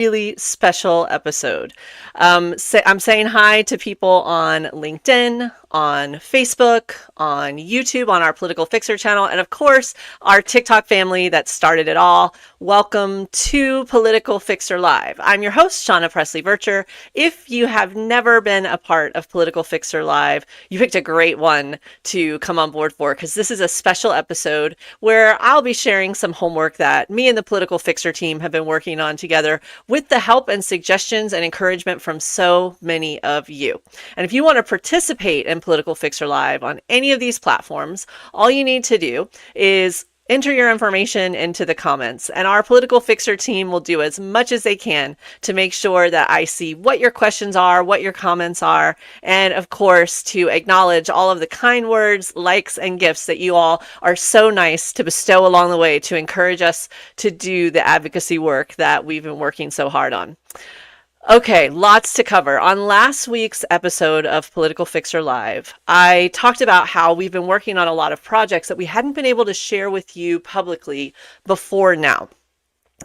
really special episode. I'm saying hi to people on LinkedIn, on Facebook, on YouTube, on our Political Fixer channel, and of course, our TikTok family that started it all. Welcome to Political Fixer Live. I'm your host, Shauna Presley Vircher. If you have never been a part of Political Fixer Live, you picked a great one to come on board for, because this is a special episode where I'll be sharing some homework that me and the Political Fixer team have been working on together with the help and suggestions and encouragement from so many of you. And if you want to participate in Political Fixer Live on any of these platforms, all you need to do is enter your information into the comments, and our Political Fixer team will do as much as they can to make sure that I see what your questions are, what your comments are, and of course to acknowledge all of the kind words, likes, and gifts that you all are so nice to bestow along the way to encourage us to do the advocacy work that we've been working so hard on. Okay, lots to cover. On last week's episode of Political Fixer Live, I talked about how we've been working on a lot of projects that we hadn't been able to share with you publicly before now.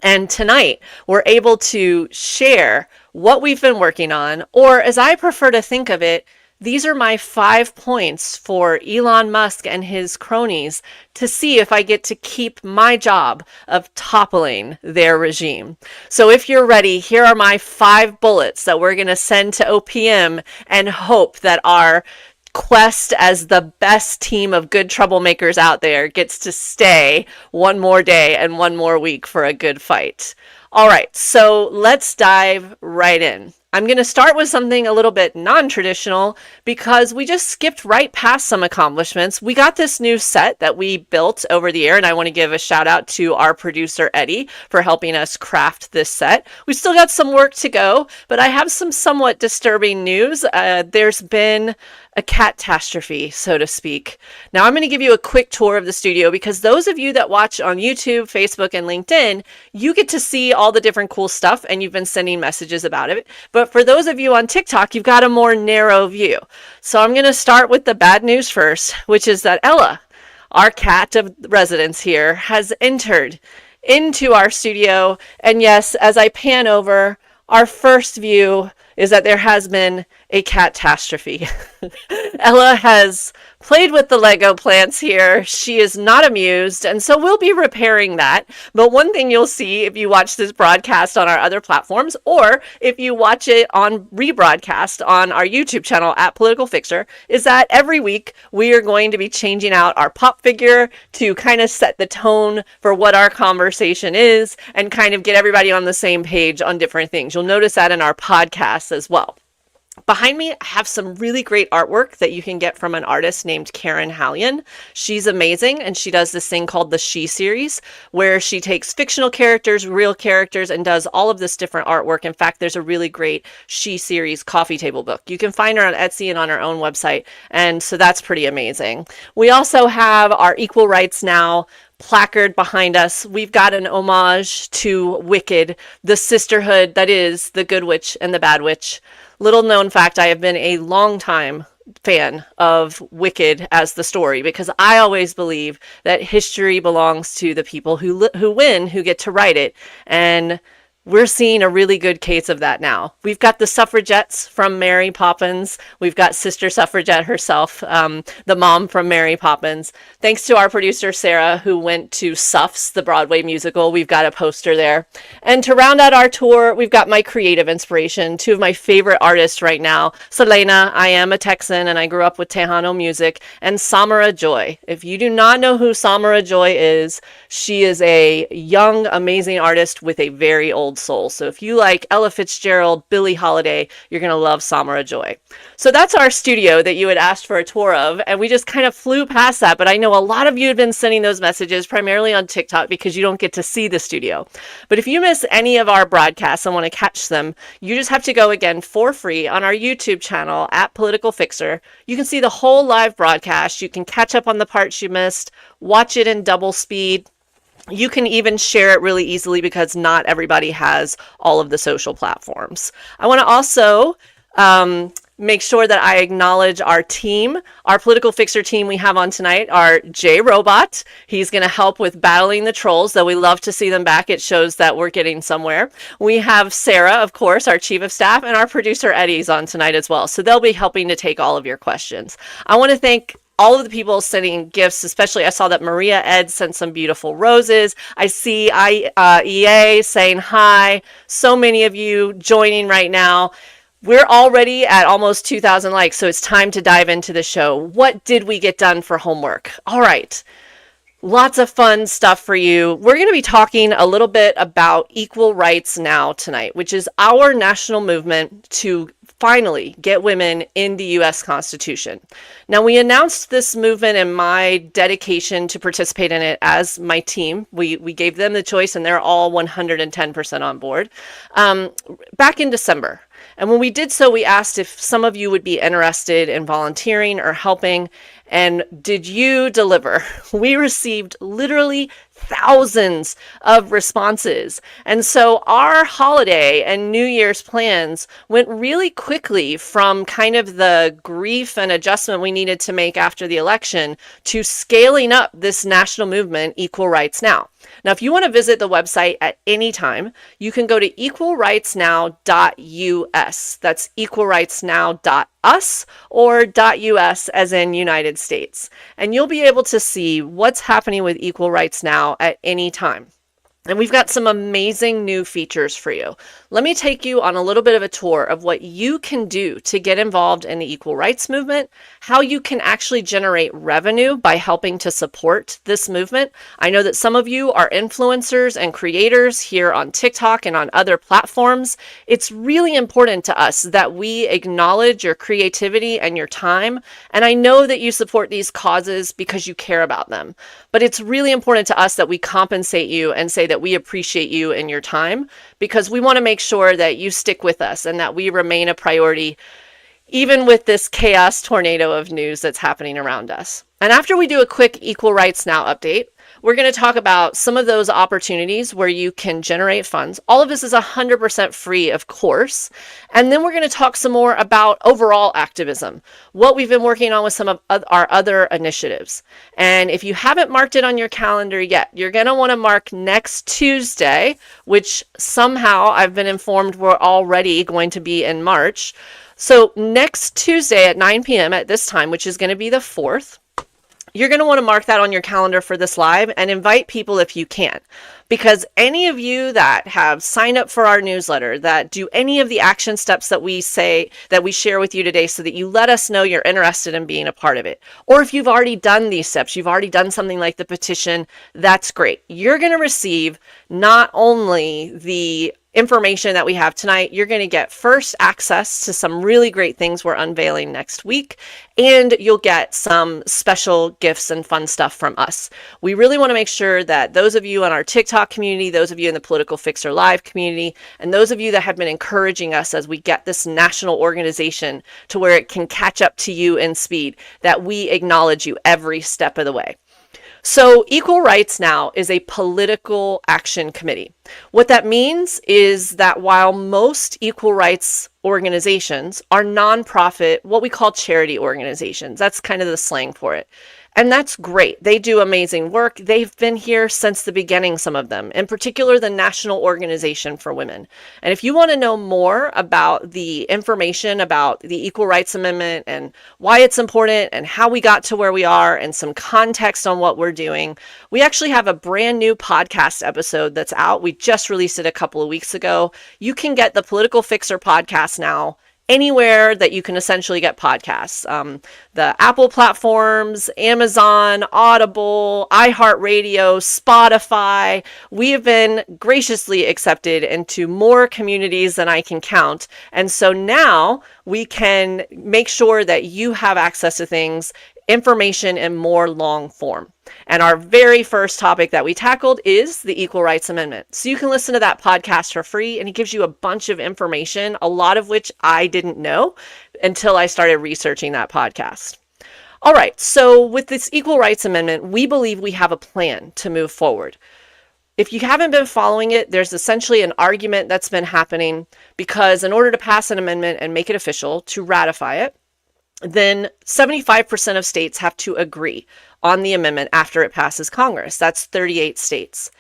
And tonight, we're able to share what we've been working on, or as I prefer to think of it, these are my 5 points for Elon Musk and his cronies to see if I get to keep my job of toppling their regime. So if you're ready, here are my 5 bullets that we're going to send to OPM and hope that our quest as the best team of good troublemakers out there gets to stay one more day and one more week for a good fight. All right, so let's dive right in. I'm going to start with something a little bit non-traditional because we just skipped right past some accomplishments. We got this new set that we built over the year, and I want to give a shout out to our producer, Eddie, for helping us craft this set. We still got some work to go, but I have some somewhat disturbing news. There's been a catastrophe, so to speak. Now I'm going to give you a quick tour of the studio because those of you that watch on YouTube, Facebook, and LinkedIn, you get to see all the different cool stuff and you've been sending messages about it. But for those of you on TikTok, you've got a more narrow view. So I'm going to start with the bad news first, which is that Ella, our cat of residence here, has entered into our studio. And yes, as I pan over, our first view is that there has been a catastrophe. Ella has played with the Lego plants here. She is not amused, and so we'll be repairing that. But one thing you'll see if you watch this broadcast on our other platforms, or if you watch it on rebroadcast on our YouTube channel at Political Fixer, is that every week we are going to be changing out our pop figure to kind of set the tone for what our conversation is and kind of get everybody on the same page on different things. You'll notice that in our podcasts as well. Behind me, I have some really great artwork that you can get from an artist named Karen Hallion. She's amazing, and she does this thing called the She Series, where she takes fictional characters, real characters, and does all of this different artwork. In fact, there's a really great She Series coffee table book. You can find her on Etsy and on her own website, and so that's pretty amazing. We also have our Equal Rights Now placard behind us. We've got an homage to Wicked, the sisterhood that is the Good Witch and the Bad Witch. Little known fact, I have been a long time fan of Wicked as the story because I always believe that history belongs to the people who win, who get to write it. And we're seeing a really good case of that now. We've got the suffragettes from Mary Poppins. We've got Sister Suffragette herself, the mom from Mary Poppins. Thanks to our producer, Sarah, who went to Suffs, the Broadway musical. We've got a poster there. And to round out our tour, we've got my creative inspiration, 2 of my favorite artists right now. Selena, I am a Texan, and I grew up with Tejano music, and Samara Joy. If you do not know who Samara Joy is, she is a young, amazing artist with a very old soul. So if you like Ella Fitzgerald, Billie Holiday, you're going to love Samara Joy. So that's our studio that you had asked for a tour of, and we just kind of flew past that, but I know a lot of you have been sending those messages primarily on TikTok because you don't get to see the studio. But if you miss any of our broadcasts and want to catch them, you just have to go again for free on our YouTube channel at Political Fixer. You can see the whole live broadcast. You can catch up on the parts you missed, watch it in double speed. You can even share it really easily because not everybody has all of the social platforms. I want to also make sure that I acknowledge our team, our political fixer team we have on tonight are Jay Robot. He's going to help with battling the trolls, though we love to see them back. It shows that we're getting somewhere. We have Sarah, of course, our chief of staff, and our producer Eddie's on tonight as well. So they'll be helping to take all of your questions. I want to thank all of the people sending gifts, especially I saw that Maria Ed sent some beautiful roses. I see EA saying hi. So many of you joining right now. We're already at almost 2,000 likes, so it's time to dive into the show. What did we get done for homework? All right. Lots of fun stuff for you. We're going to be talking a little bit about Equal Rights Now tonight, which is our national movement to finally get women in the U.S. Constitution. Now, we announced this movement and my dedication to participate in it as my team. We gave them the choice, and they're all 110% on board back in December. And when we did so, we asked if some of you would be interested in volunteering or helping. And did you deliver? We received literally thousands of responses. And so our holiday and New Year's plans went really quickly from kind of the grief and adjustment we needed to make after the election to scaling up this national movement, Equal Rights Now. Now, if you want to visit the website at any time, you can go to equalrightsnow.us. That's equalrightsnow.us or .us as in United States. And you'll be able to see what's happening with Equal Rights Now at any time. And we've got some amazing new features for you. Let me take you on a little bit of a tour of what you can do to get involved in the equal rights movement, how you can actually generate revenue by helping to support this movement. I know that some of you are influencers and creators here on TikTok and on other platforms. It's really important to us that we acknowledge your creativity and your time. And I know that you support these causes because you care about them. But it's really important to us that we compensate you and say that we appreciate you and your time, because we want to make sure that you stick with us and that we remain a priority, even with this chaos tornado of news that's happening around us. And after we do a quick Equal Rights Now update, we're going to talk about some of those opportunities where you can generate funds. All of this is 100% free, of course. And then we're going to talk some more about overall activism, what we've been working on with some of our other initiatives. And if you haven't marked it on your calendar yet, you're going to want to mark next Tuesday, which somehow I've been informed we're already going to be in March. So next Tuesday at 9 p.m. at this time, which is going to be the 4th, you're going to want to mark that on your calendar for this live and invite people if you can, because any of you that have signed up for our newsletter, that do any of the action steps that we say, that we share with you today, so that you let us know you're interested in being a part of it. Or if you've already done these steps, you've already done something like the petition, that's great. You're going to receive not only the information that we have tonight, you're going to get first access to some really great things we're unveiling next week, and you'll get some special gifts and fun stuff from us. We really want to make sure that those of you on our TikTok community, those of you in the Political Fixer Live community, and those of you that have been encouraging us as we get this national organization to where it can catch up to you in speed, that we acknowledge you every step of the way. So Equal Rights Now is a political action committee. What that means is that while most equal rights organizations are nonprofit, what we call charity organizations, that's kind of the slang for it. And that's great. They do amazing work. They've been here since the beginning, some of them, in particular, the National Organization for Women. And if you want to know more about the information about the Equal Rights Amendment and why it's important and how we got to where we are and some context on what we're doing, we actually have a brand new podcast episode that's out. We just released it a couple of weeks ago. You can get the Political Fixer podcast now anywhere that you can essentially get podcasts. The Apple platforms, Amazon, Audible, iHeartRadio, Spotify. We have been graciously accepted into more communities than I can count. And so now we can make sure that you have access to things, information in more long form. And our very first topic that we tackled is the Equal Rights Amendment. So you can listen to that podcast for free, and it gives you a bunch of information, a lot of which I didn't know until I started researching that podcast. All right, so with this Equal Rights Amendment, we believe we have a plan to move forward. If you haven't been following it, there's essentially an argument that's been happening because in order to pass an amendment and make it official, to ratify it, then 75% of states have to agree on the amendment after it passes Congress. That's 38 states.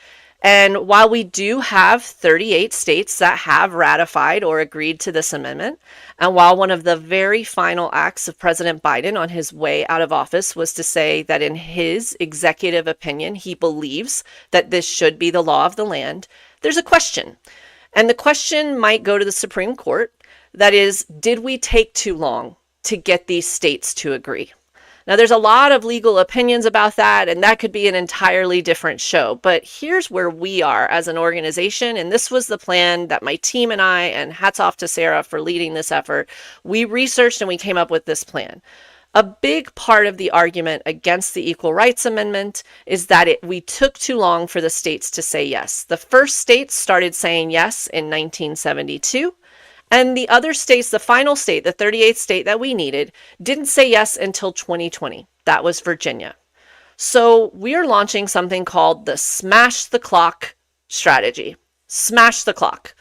And while we do have 38 states that have ratified or agreed to this amendment, and while one of the very final acts of President Biden on his way out of office was to say that in his executive opinion, he believes that this should be the law of the land, there's a question. And the question might go to the Supreme Court. That is, did we take too long to get these states to agree? Now, there's a lot of legal opinions about that, and that could be an entirely different show. But here's where we are as an organization, and this was the plan that my team and I, and hats off to Sarah for leading this effort, we researched and we came up with this plan. A big part of the argument against the Equal Rights Amendment is that we took too long for the states to say yes. The first states started saying yes in 1972. And the other states, the final state, the 38th state that we needed, didn't say yes until 2020. That was Virginia. So we are launching something called the Smash the Clock strategy. Smash the clock.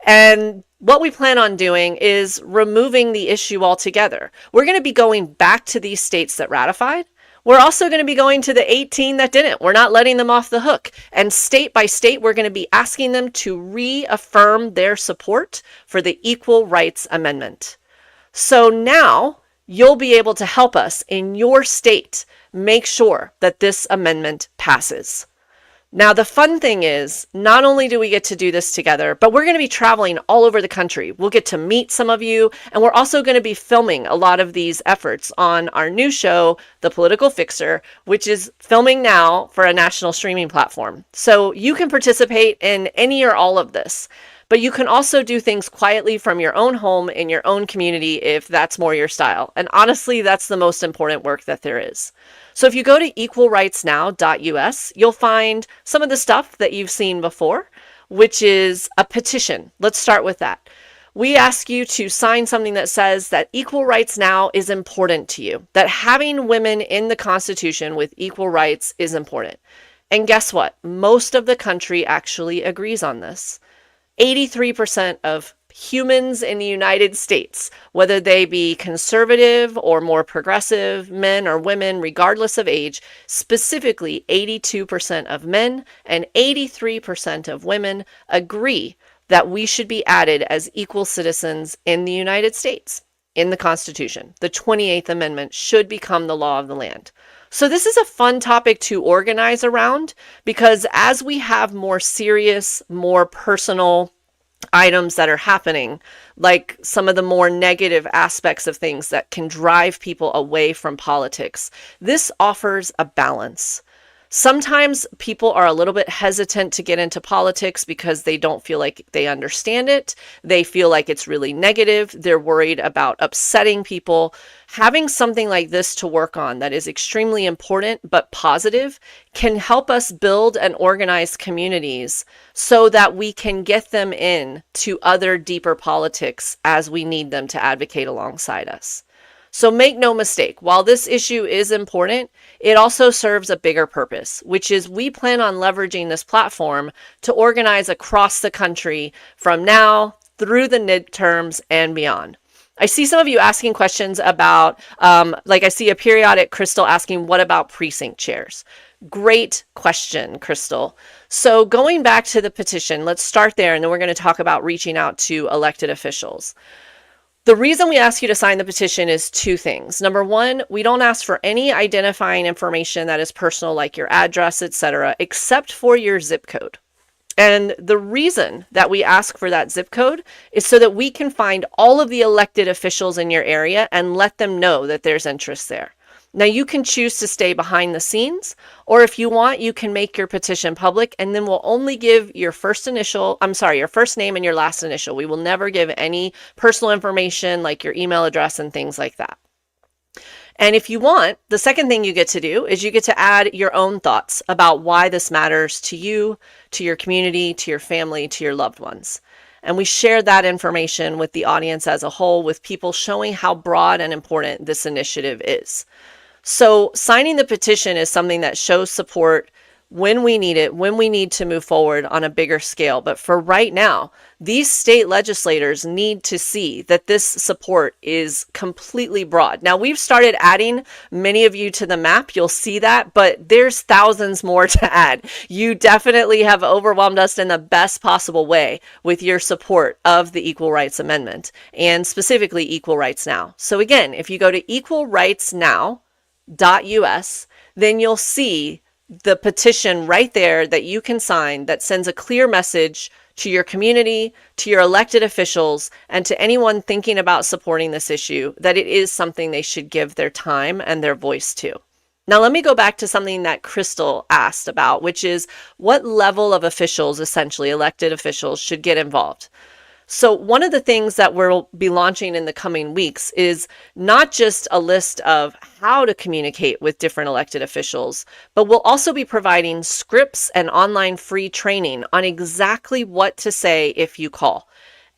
And what we plan on doing is removing the issue altogether. We're going to be going back to these states that ratified. We're also going to be going to the 18 that didn't. We're not letting them off the hook. And state by state, we're going to be asking them to reaffirm their support for the Equal Rights Amendment. So now you'll be able to help us in your state make sure that this amendment passes. Now, the fun thing is, not only do we get to do this together, but we're going to be traveling all over the country. We'll get to meet some of you, and we're also going to be filming a lot of these efforts on our new show, The Political Fixer, which is filming now for a national streaming platform. So you can participate in any or all of this, but you can also do things quietly from your own home in your own community if that's more your style. And honestly, that's the most important work that there is. So if you go to equalrightsnow.us, you'll find some of the stuff that you've seen before, which is a petition. Let's start with that. We ask you to sign something that says that equal rights now is important to you, that having women in the Constitution with equal rights is important. And guess what? Most of the country actually agrees on this. 83% of humans in the United States, whether they be conservative or more progressive, men or women, regardless of age, specifically 82% of men and 83% of women agree that we should be added as equal citizens in the United States, in the Constitution. The 28th Amendment should become the law of the land. So this is a fun topic to organize around because as we have more serious, more personal items that are happening, like some of the more negative aspects of things that can drive people away from politics, this offers a balance. Sometimes people are a little bit hesitant to get into politics because they don't feel like they understand it. They feel like it's really negative. They're worried about upsetting people. Having something like this to work on that is extremely important but positive can help us build and organize communities so that we can get them in to other deeper politics as we need them to advocate alongside us. So make no mistake, while this issue is important, it also serves a bigger purpose, which is we plan on leveraging this platform to organize across the country from now through the midterms and beyond. I see some of you asking questions about, like I see a periodic Crystal asking, what about precinct chairs? Great question, Crystal. So going back to the petition, let's start there, and then we're going to talk about reaching out to elected officials. The reason we ask you to sign the petition is two things. Number one, we don't ask for any identifying information that is personal, like your address, etc., except for your zip code. And the reason that we ask for that zip code is so that we can find all of the elected officials in your area and let them know that there's interest there. Now you can choose to stay behind the scenes, or if you want, you can make your petition public, and then we'll only give your first name and your last initial. We will never give any personal information like your email address and things like that. And if you want, the second thing you get to do is you get to add your own thoughts about why this matters to you, to your community, to your family, to your loved ones. And we share that information with the audience as a whole, with people showing how broad and important this initiative is. So signing the petition is something that shows support when we need it, when we need to move forward on a bigger scale. But for right now, these state legislators need to see that this support is completely broad. Now, we've started adding many of you to the map. You'll see that, but there's thousands more to add. You definitely have overwhelmed us in the best possible way with your support of the Equal Rights Amendment, and specifically Equal Rights Now. So again, if you go to equalrightsnow.us, then you'll see the petition right there that you can sign that sends a clear message to your community, to your elected officials, and to anyone thinking about supporting this issue that it is something they should give their time and their voice to. Now, let me go back to something that Crystal asked about, which is what level of officials, essentially elected officials, should get involved. So one of the things that we'll be launching in the coming weeks is not just a list of how to communicate with different elected officials, but we'll also be providing scripts and online free training on exactly what to say if you call.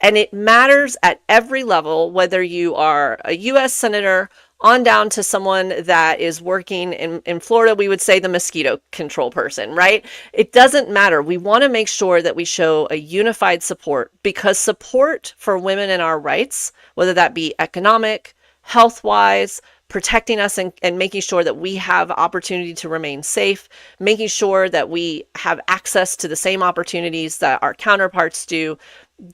And it matters at every level, whether you are a U.S. Senator on down to someone that is working in Florida, we would say the mosquito control person, right? It doesn't matter. We want to make sure that we show a unified support, because support for women and our rights, whether that be economic, health-wise, protecting us and making sure that we have opportunity to remain safe, making sure that we have access to the same opportunities that our counterparts do,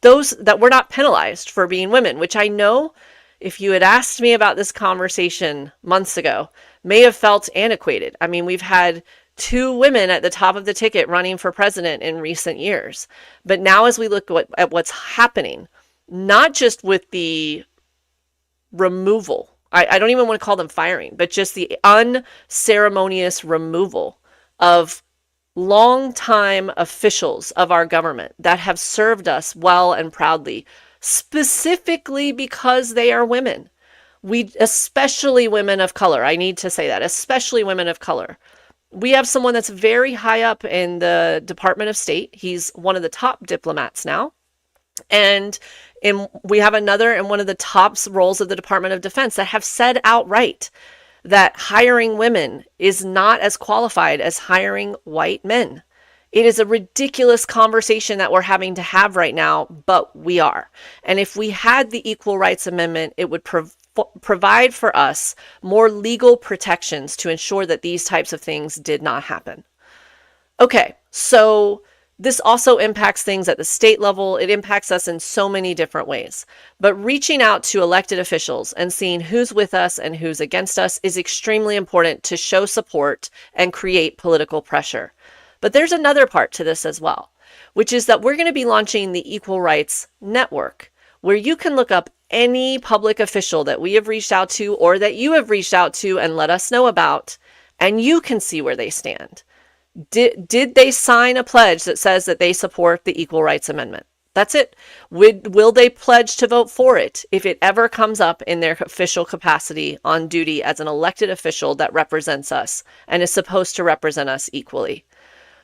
those that we're not penalized for being women, which I know if you had asked me about this conversation months ago, may have felt antiquated. I mean, we've had 2 women at the top of the ticket running for president in recent years. But now as we look at what's happening, not just with the removal, I don't even want to call them firing, but just the unceremonious removal of longtime officials of our government that have served us well and proudly, specifically because they are women. Especially women of color, I need to say that, especially women of color. We have someone that's very high up in the Department of State. He's one of the top diplomats now. And we have another in one of the top roles of the Department of Defense that have said outright that hiring women is not as qualified as hiring white men. It is a ridiculous conversation that we're having to have right now, but we are. And if we had the Equal Rights Amendment, it would provide for us more legal protections to ensure that these types of things did not happen. Okay, so this also impacts things at the state level. It impacts us in so many different ways. But reaching out to elected officials and seeing who's with us and who's against us is extremely important to show support and create political pressure. But there's another part to this as well, which is that we're going to be launching the Equal Rights Network, where you can look up any public official that we have reached out to or that you have reached out to and let us know about, and you can see where they stand. Did they sign a pledge that says that they support the Equal Rights Amendment? That's it. Will they pledge to vote for it if it ever comes up in their official capacity on duty as an elected official that represents us and is supposed to represent us equally?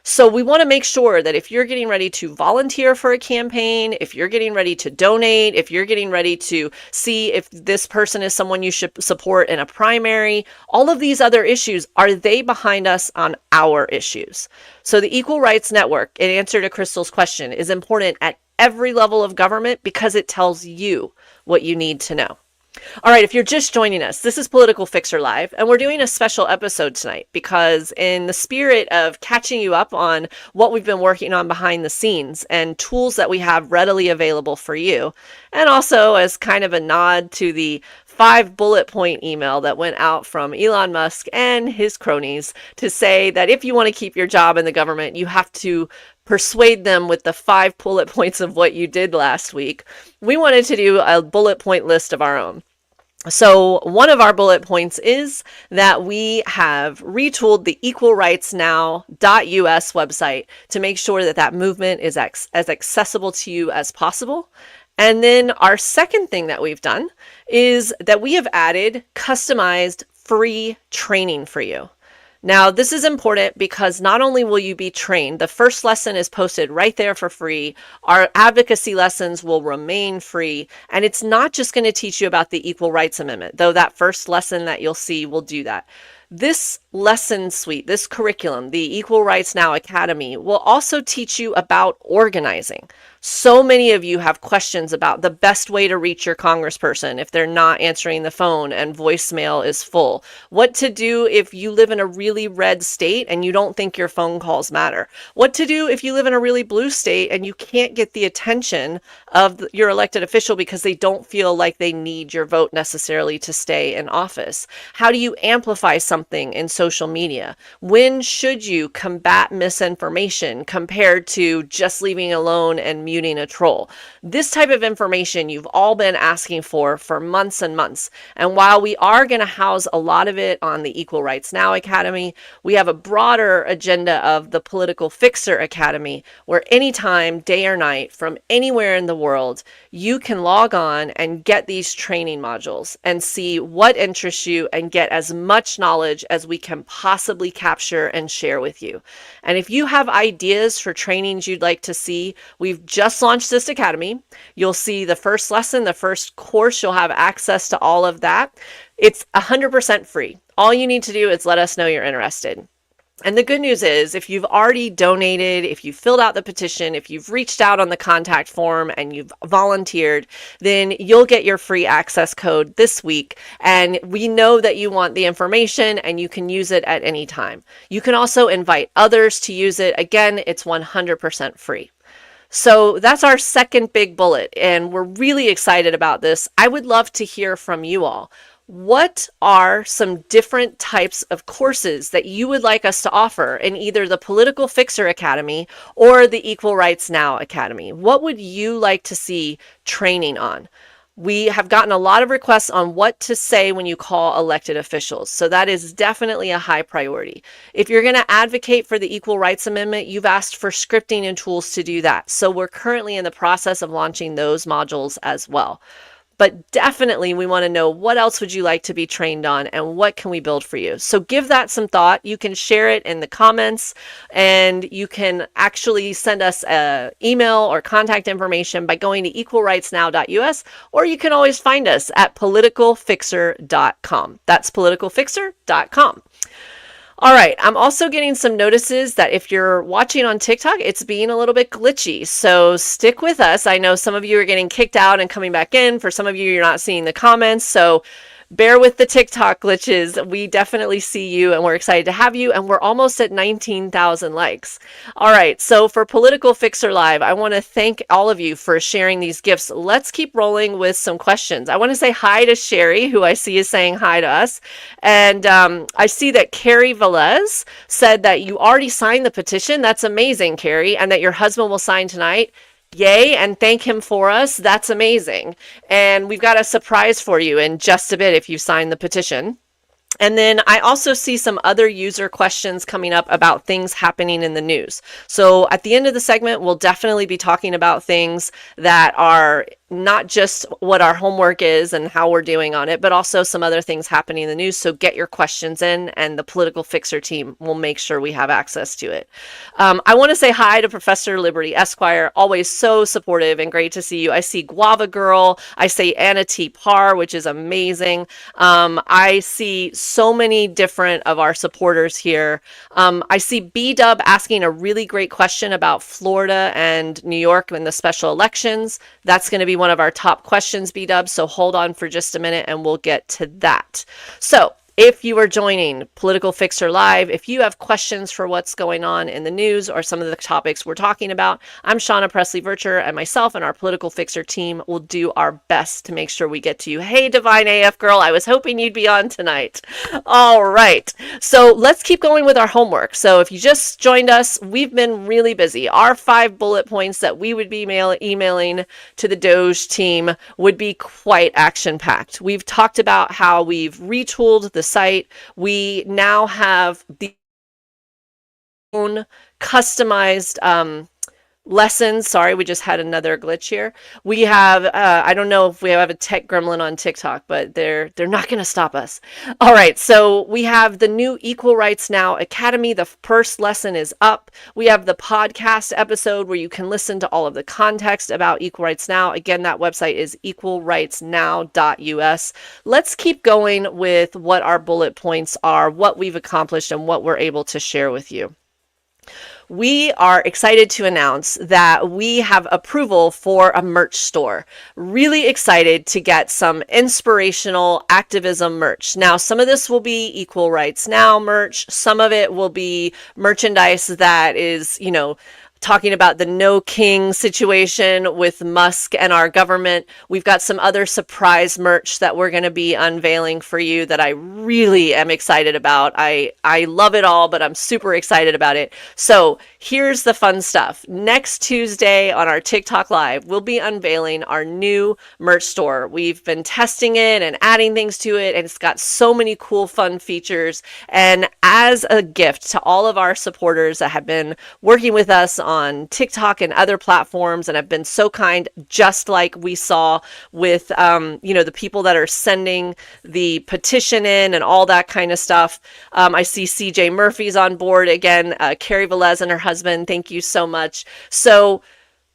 So we want to make sure that if you're getting ready to volunteer for a campaign, if you're getting ready to donate, if you're getting ready to see if this person is someone you should support in a primary, all of these other issues, are they behind us on our issues? So the Equal Rights Network, in answer to Crystal's question, is important at every level of government because it tells you what you need to know. All right, if you're just joining us, this is Political Fixer Live, and we're doing a special episode tonight because in the spirit of catching you up on what we've been working on behind the scenes and tools that we have readily available for you, and also as kind of a nod to the 5 bullet point email that went out from Elon Musk and his cronies to say that if you want to keep your job in the government, you have to persuade them with the 5 bullet points of what you did last week. We wanted to do a bullet point list of our own. So one of our bullet points is that we have retooled the equalrightsnow.us website to make sure that that movement is as accessible to you as possible. And then our second thing that we've done is that we have added customized free training for you. Now, this is important because not only will you be trained, the first lesson is posted right there for free. Our advocacy lessons will remain free. And it's not just going to teach you about the Equal Rights Amendment, though that first lesson that you'll see will do that. This lesson suite, this curriculum, the Equal Rights Now Academy, will also teach you about organizing. So many of you have questions about the best way to reach your congressperson if they're not answering the phone and voicemail is full. What to do if you live in a really red state and you don't think your phone calls matter. What to do if you live in a really blue state and you can't get the attention of your elected official because they don't feel like they need your vote necessarily to stay in office. How do you amplify something in social media? When should you combat misinformation compared to just leaving alone and muting a troll? This type of information you've all been asking for months and months. And while we are going to house a lot of it on the Equal Rights Now Academy, we have a broader agenda of the Political Fixer Academy, where anytime, day or night, from anywhere in the world, you can log on and get these training modules and see what interests you and get as much knowledge as we can possibly capture and share with you. And if you have ideas for trainings you'd like to see, we've just launched this academy. You'll see the first lesson, the first course, you'll have access to all of that. It's 100% free. All you need to do is let us know you're interested. And the good news is, if you've already donated, if you filled out the petition, if you've reached out on the contact form and you've volunteered, then you'll get your free access code this week. And we know that you want the information and you can use it at any time. You can also invite others to use it. Again, it's 100% free. So that's our second big bullet, and we're really excited about this. I would love to hear from you all. What are some different types of courses that you would like us to offer in either the Political Fixer Academy or the Equal Rights Now Academy? What would you like to see training on? We have gotten a lot of requests on what to say when you call elected officials. So that is definitely a high priority. If you're going to advocate for the Equal Rights Amendment, you've asked for scripting and tools to do that. So we're currently in the process of launching those modules as well. But definitely we want to know, what else would you like to be trained on and what can we build for you? So give that some thought. You can share it in the comments, and you can actually send us an email or contact information by going to equalrightsnow.us, or you can always find us at politicalfixer.com. That's politicalfixer.com. All right, I'm also getting some notices that if you're watching on TikTok, it's being a little bit glitchy. So stick with us. I know some of you are getting kicked out and coming back in. For some of you, you're not seeing the comments. So bear with the TikTok glitches. We definitely see you and we're excited to have you. And we're almost at 19,000 likes. All right, so for Political Fixer Live, I want to thank all of you for sharing these gifts. Let's keep rolling with some questions. I want to say hi to Sherry, who I see is saying hi to us. And I see that Carrie Velez said that you already signed the petition. That's amazing, Carrie, and that your husband will sign tonight. Yay, and thank him for us. That's amazing. And we've got a surprise for you in just a bit if you sign the petition. And then I also see some other user questions coming up about things happening in the news. So at the end of the segment, we'll definitely be talking about things that are not just what our homework is and how we're doing on it, but also some other things happening in the news. So get your questions in, and the Political Fixer team will make sure we have access to it. I want to say hi to Professor Liberty Esquire, always so supportive and great to see you. I see Guava Girl. I see Anna T. Parr, which is amazing. I see so many different of our supporters here. I see B-Dub asking a really great question about Florida and New York and the special elections. That's going to be one of our top questions, B-Dub, so hold on for just a minute and we'll get to that. So if you are joining Political Fixer Live, if you have questions for what's going on in the news or some of the topics we're talking about, I'm Shauna Presley Vircher, and myself and our Political Fixer team will do our best to make sure we get to you. Hey, Divine AF Girl, I was hoping you'd be on tonight. All right, so let's keep going with our homework. So if you just joined us, we've been really busy. Our 5 bullet points that we would be emailing to the Doge team would be quite action-packed. We've talked about how we've retooled the site. We now have the own customized lessons. Sorry, we just had another glitch here. We have, I don't know if we have a tech gremlin on TikTok, but they're not going to stop us. All right, so we have the new Equal Rights Now Academy. The first lesson is up. We have the podcast episode where you can listen to all of the context about Equal Rights Now. Again, that website is equalrightsnow.us. Let's keep going with what our bullet points are, what we've accomplished, and what we're able to share with you. We are excited to announce that we have approval for a merch store. Really excited to get some inspirational activism merch. Now, some of this will be Equal Rights Now merch. Some of it will be merchandise that is, talking about the No King situation with Musk and our government. We've got some other surprise merch that we're going to be unveiling for you that I really am excited about. I love it all, but I'm super excited about it. So here's the fun stuff. Next Tuesday on our TikTok Live, we'll be unveiling our new merch store. We've been testing it and adding things to it, and it's got so many cool, fun features. And as a gift to all of our supporters that have been working with us on TikTok and other platforms and have been so kind, just like we saw with, the people that are sending the petition in and all that kind of stuff. I see CJ Murphy's on board again, Carrie Velez and her husband. Thank you so much. So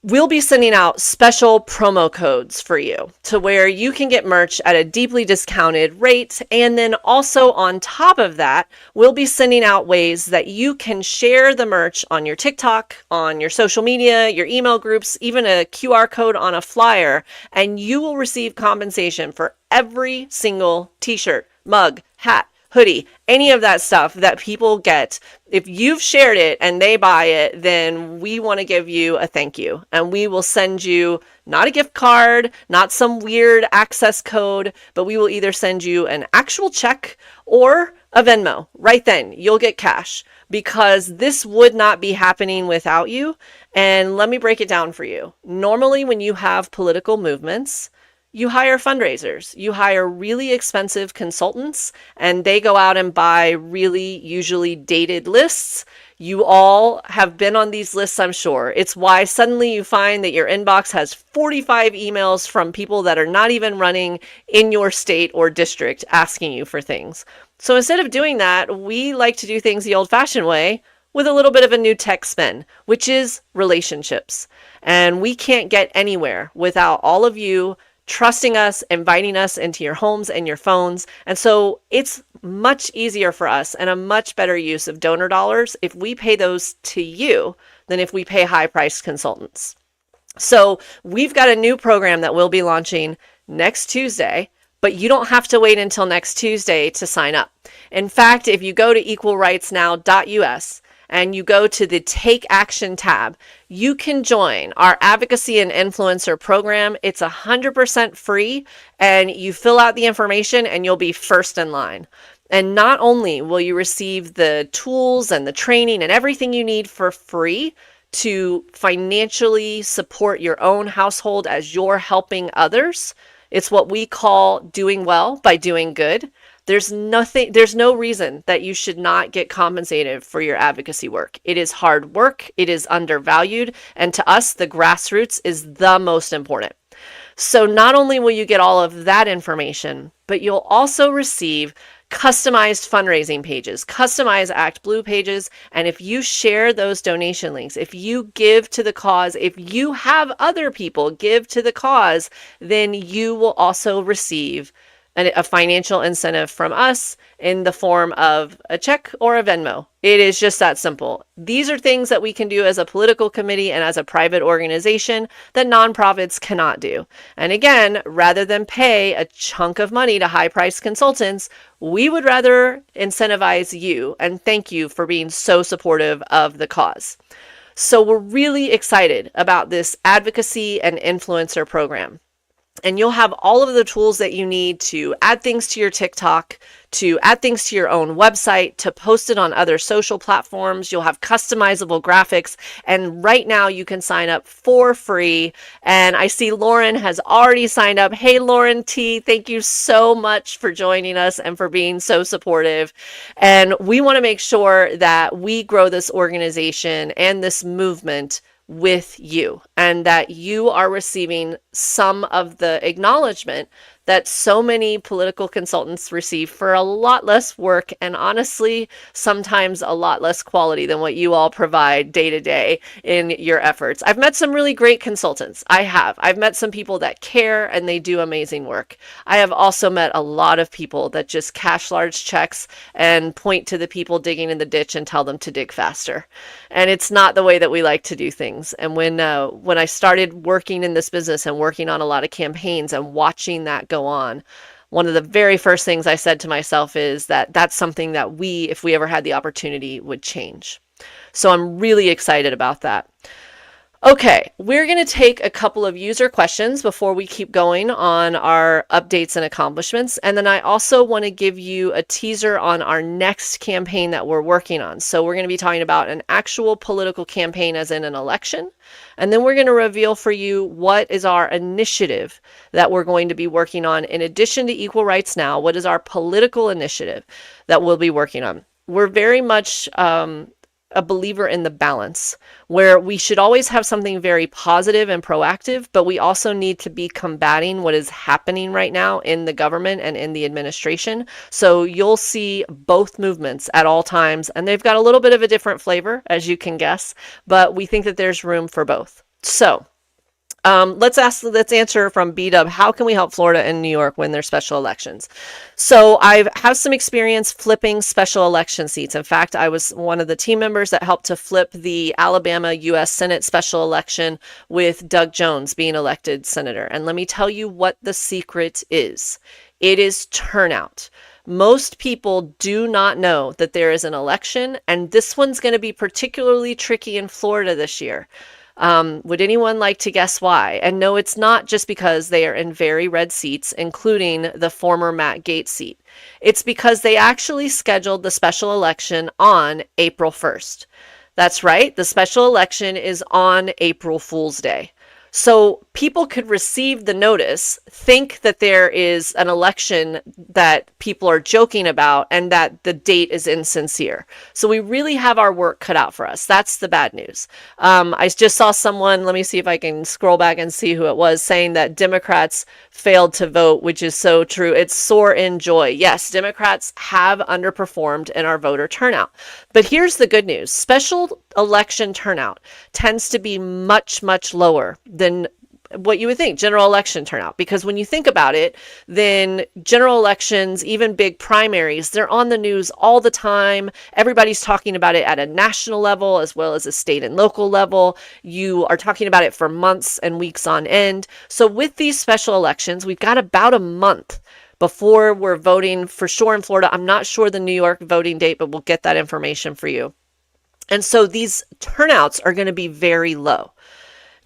we'll be sending out special promo codes for you to where you can get merch at a deeply discounted rate. And then also on top of that, we'll be sending out ways that you can share the merch on your TikTok, on your social media, your email groups, even a QR code on a flyer, and you will receive compensation for every single t-shirt, mug, hat, hoodie, any of that stuff that people get. If you've shared it and they buy it, then we want to give you a thank you. And we will send you not a gift card, not some weird access code, but we will either send you an actual check or a Venmo. Right then, you'll get cash, because this would not be happening without you. And let me break it down for you. Normally, when you have political movements, you hire fundraisers, you hire really expensive consultants, and they go out and buy really usually dated lists. You all have been on these lists, I'm sure. It's why suddenly you find that your inbox has 45 emails from people that are not even running in your state or district asking you for things. So instead of doing that, we like to do things the old-fashioned way with a little bit of a new tech spin, which is relationships. And we can't get anywhere without all of you trusting us, inviting us into your homes and your phones. And so it's much easier for us and a much better use of donor dollars if we pay those to you than if we pay high-priced consultants. So we've got a new program that we'll be launching next Tuesday, but you don't have to wait until next Tuesday to sign up. In fact, if you go to equalrightsnow.us and you go to the Take Action tab, you can join our advocacy and influencer program. It's 100% free, and you fill out the information and you'll be first in line. And not only will you receive the tools and the training and everything you need for free to financially support your own household as you're helping others. It's what we call doing well by doing good. There's no reason that you should not get compensated for your advocacy work. It is hard work, it is undervalued, and to us, the grassroots is the most important. So not only will you get all of that information, but you'll also receive customized fundraising pages, customized ActBlue pages, and if you share those donation links, if you give to the cause, if you have other people give to the cause, then you will also receive a financial incentive from us in the form of a check or a Venmo. It is just that simple. These are things that we can do as a political committee and as a private organization that nonprofits cannot do. And again, rather than pay a chunk of money to high-priced consultants, we would rather incentivize you and thank you for being so supportive of the cause. So we're really excited about this advocacy and influencer program. And you'll have all of the tools that you need to add things to your TikTok, to add things to your own website, to post it on other social platforms. You'll have customizable graphics. And right now you can sign up for free. And I see Lauren has already signed up. Hey, Lauren T, thank you so much for joining us and for being so supportive. And we want to make sure that we grow this organization and this movement with you, and that you are receiving some of the acknowledgement that so many political consultants receive for a lot less work and honestly, sometimes a lot less quality than what you all provide day to day in your efforts. I've met some really great consultants. I've met some people that care and they do amazing work. I have also met a lot of people that just cash large checks and point to the people digging in the ditch and tell them to dig faster. And it's not the way that we like to do things. And when I started working in this business and working on a lot of campaigns and watching that go on, one of the very first things I said to myself is that that's something that we, if we ever had the opportunity, would change. So I'm really excited about that. Okay, we're going to take a couple of user questions before we keep going on our updates and accomplishments. And then I also want to give you a teaser on our next campaign that we're working on. So we're going to be talking about an actual political campaign as in an election. And then we're going to reveal for you what is our initiative that we're going to be working on in addition to Equal Rights Now. What is our political initiative that we'll be working on? We're very much a believer in the balance, where we should always have something very positive and proactive, but we also need to be combating what is happening right now in the government and in the administration. So you'll see both movements at all times, and they've got a little bit of a different flavor, as you can guess, but we think that there's room for both. So let's answer from B-Dub. How can we help Florida and New York win their special elections? So I have some experience flipping special election seats. In fact, I was one of the team members that helped to flip the Alabama U.S. Senate special election with Doug Jones being elected senator. And let me tell you what the secret is. It is turnout. Most people do not know that there is an election, and this one's going to be particularly tricky in Florida this year. Would anyone like to guess why? And no, it's not just because they are in very red seats, including the former Matt Gaetz seat. It's because they actually scheduled the special election on April 1st. That's right, the special election is on April Fool's Day. So people could receive the notice, think that there is an election that people are joking about and that the date is insincere. So we really have our work cut out for us. That's the bad news. I just saw someone, let me see if I can scroll back and see who it was, saying that Democrats failed to vote, which is so true. It's sore in joy. Yes, Democrats have underperformed in our voter turnout. But here's the good news. Special election turnout tends to be much, much lower than what you would think general election turnout, because when you think about it, then general elections, even big primaries, they're on the news all the time. Everybody's talking about it at a national level as well as a state and local level. You are talking about it for months and weeks on end. So with these special elections, we've got about a month before we're voting for sure in Florida. I'm not sure the New York voting date, but we'll get that information for you. And so these turnouts are going to be very low.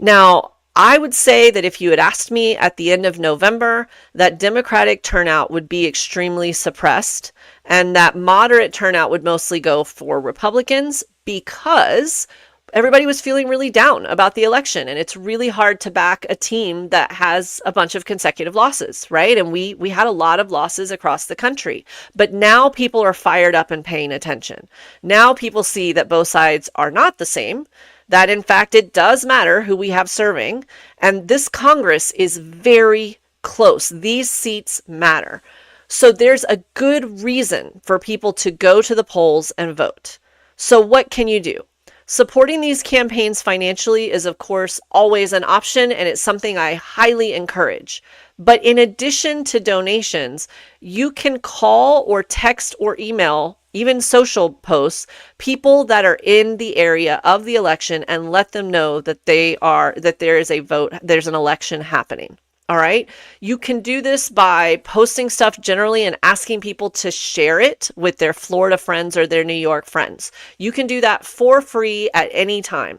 Now, I would say that if you had asked me at the end of November, that Democratic turnout would be extremely suppressed and that moderate turnout would mostly go for Republicans because everybody was feeling really down about the election, and it's really hard to back a team that has a bunch of consecutive losses, right? And we had a lot of losses across the country, but now people are fired up and paying attention. Now people see that both sides are not the same, that in fact it does matter who we have serving, and this Congress is very close. These seats matter. So there's a good reason for people to go to the polls and vote. So what can you do? Supporting these campaigns financially is, of course, always an option, and it's something I highly encourage. But in addition to donations, you can call or text or email, even social posts, people that are in the area of the election and let them know that there is a vote, there's an election happening. All right. You can do this by posting stuff generally and asking people to share it with their Florida friends or their New York friends. You can do that for free at any time.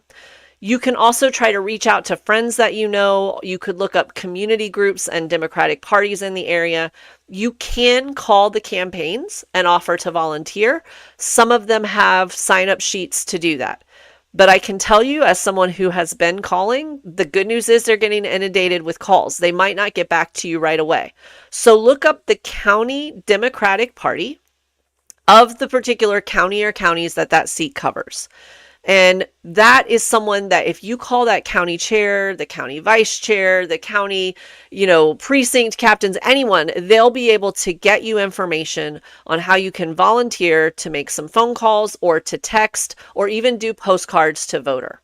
You can also try to reach out to friends that you know. You could look up community groups and Democratic parties in the area. You can call the campaigns and offer to volunteer. Some of them have sign-up sheets to do that. But I can tell you, as someone who has been calling, the good news is they're getting inundated with calls. They might not get back to you right away. So look up the county Democratic Party of the particular county or counties that seat covers. And that is someone that if you call that county chair, the county vice chair, the county, precinct captains, anyone, they'll be able to get you information on how you can volunteer to make some phone calls or to text or even do postcards to voter.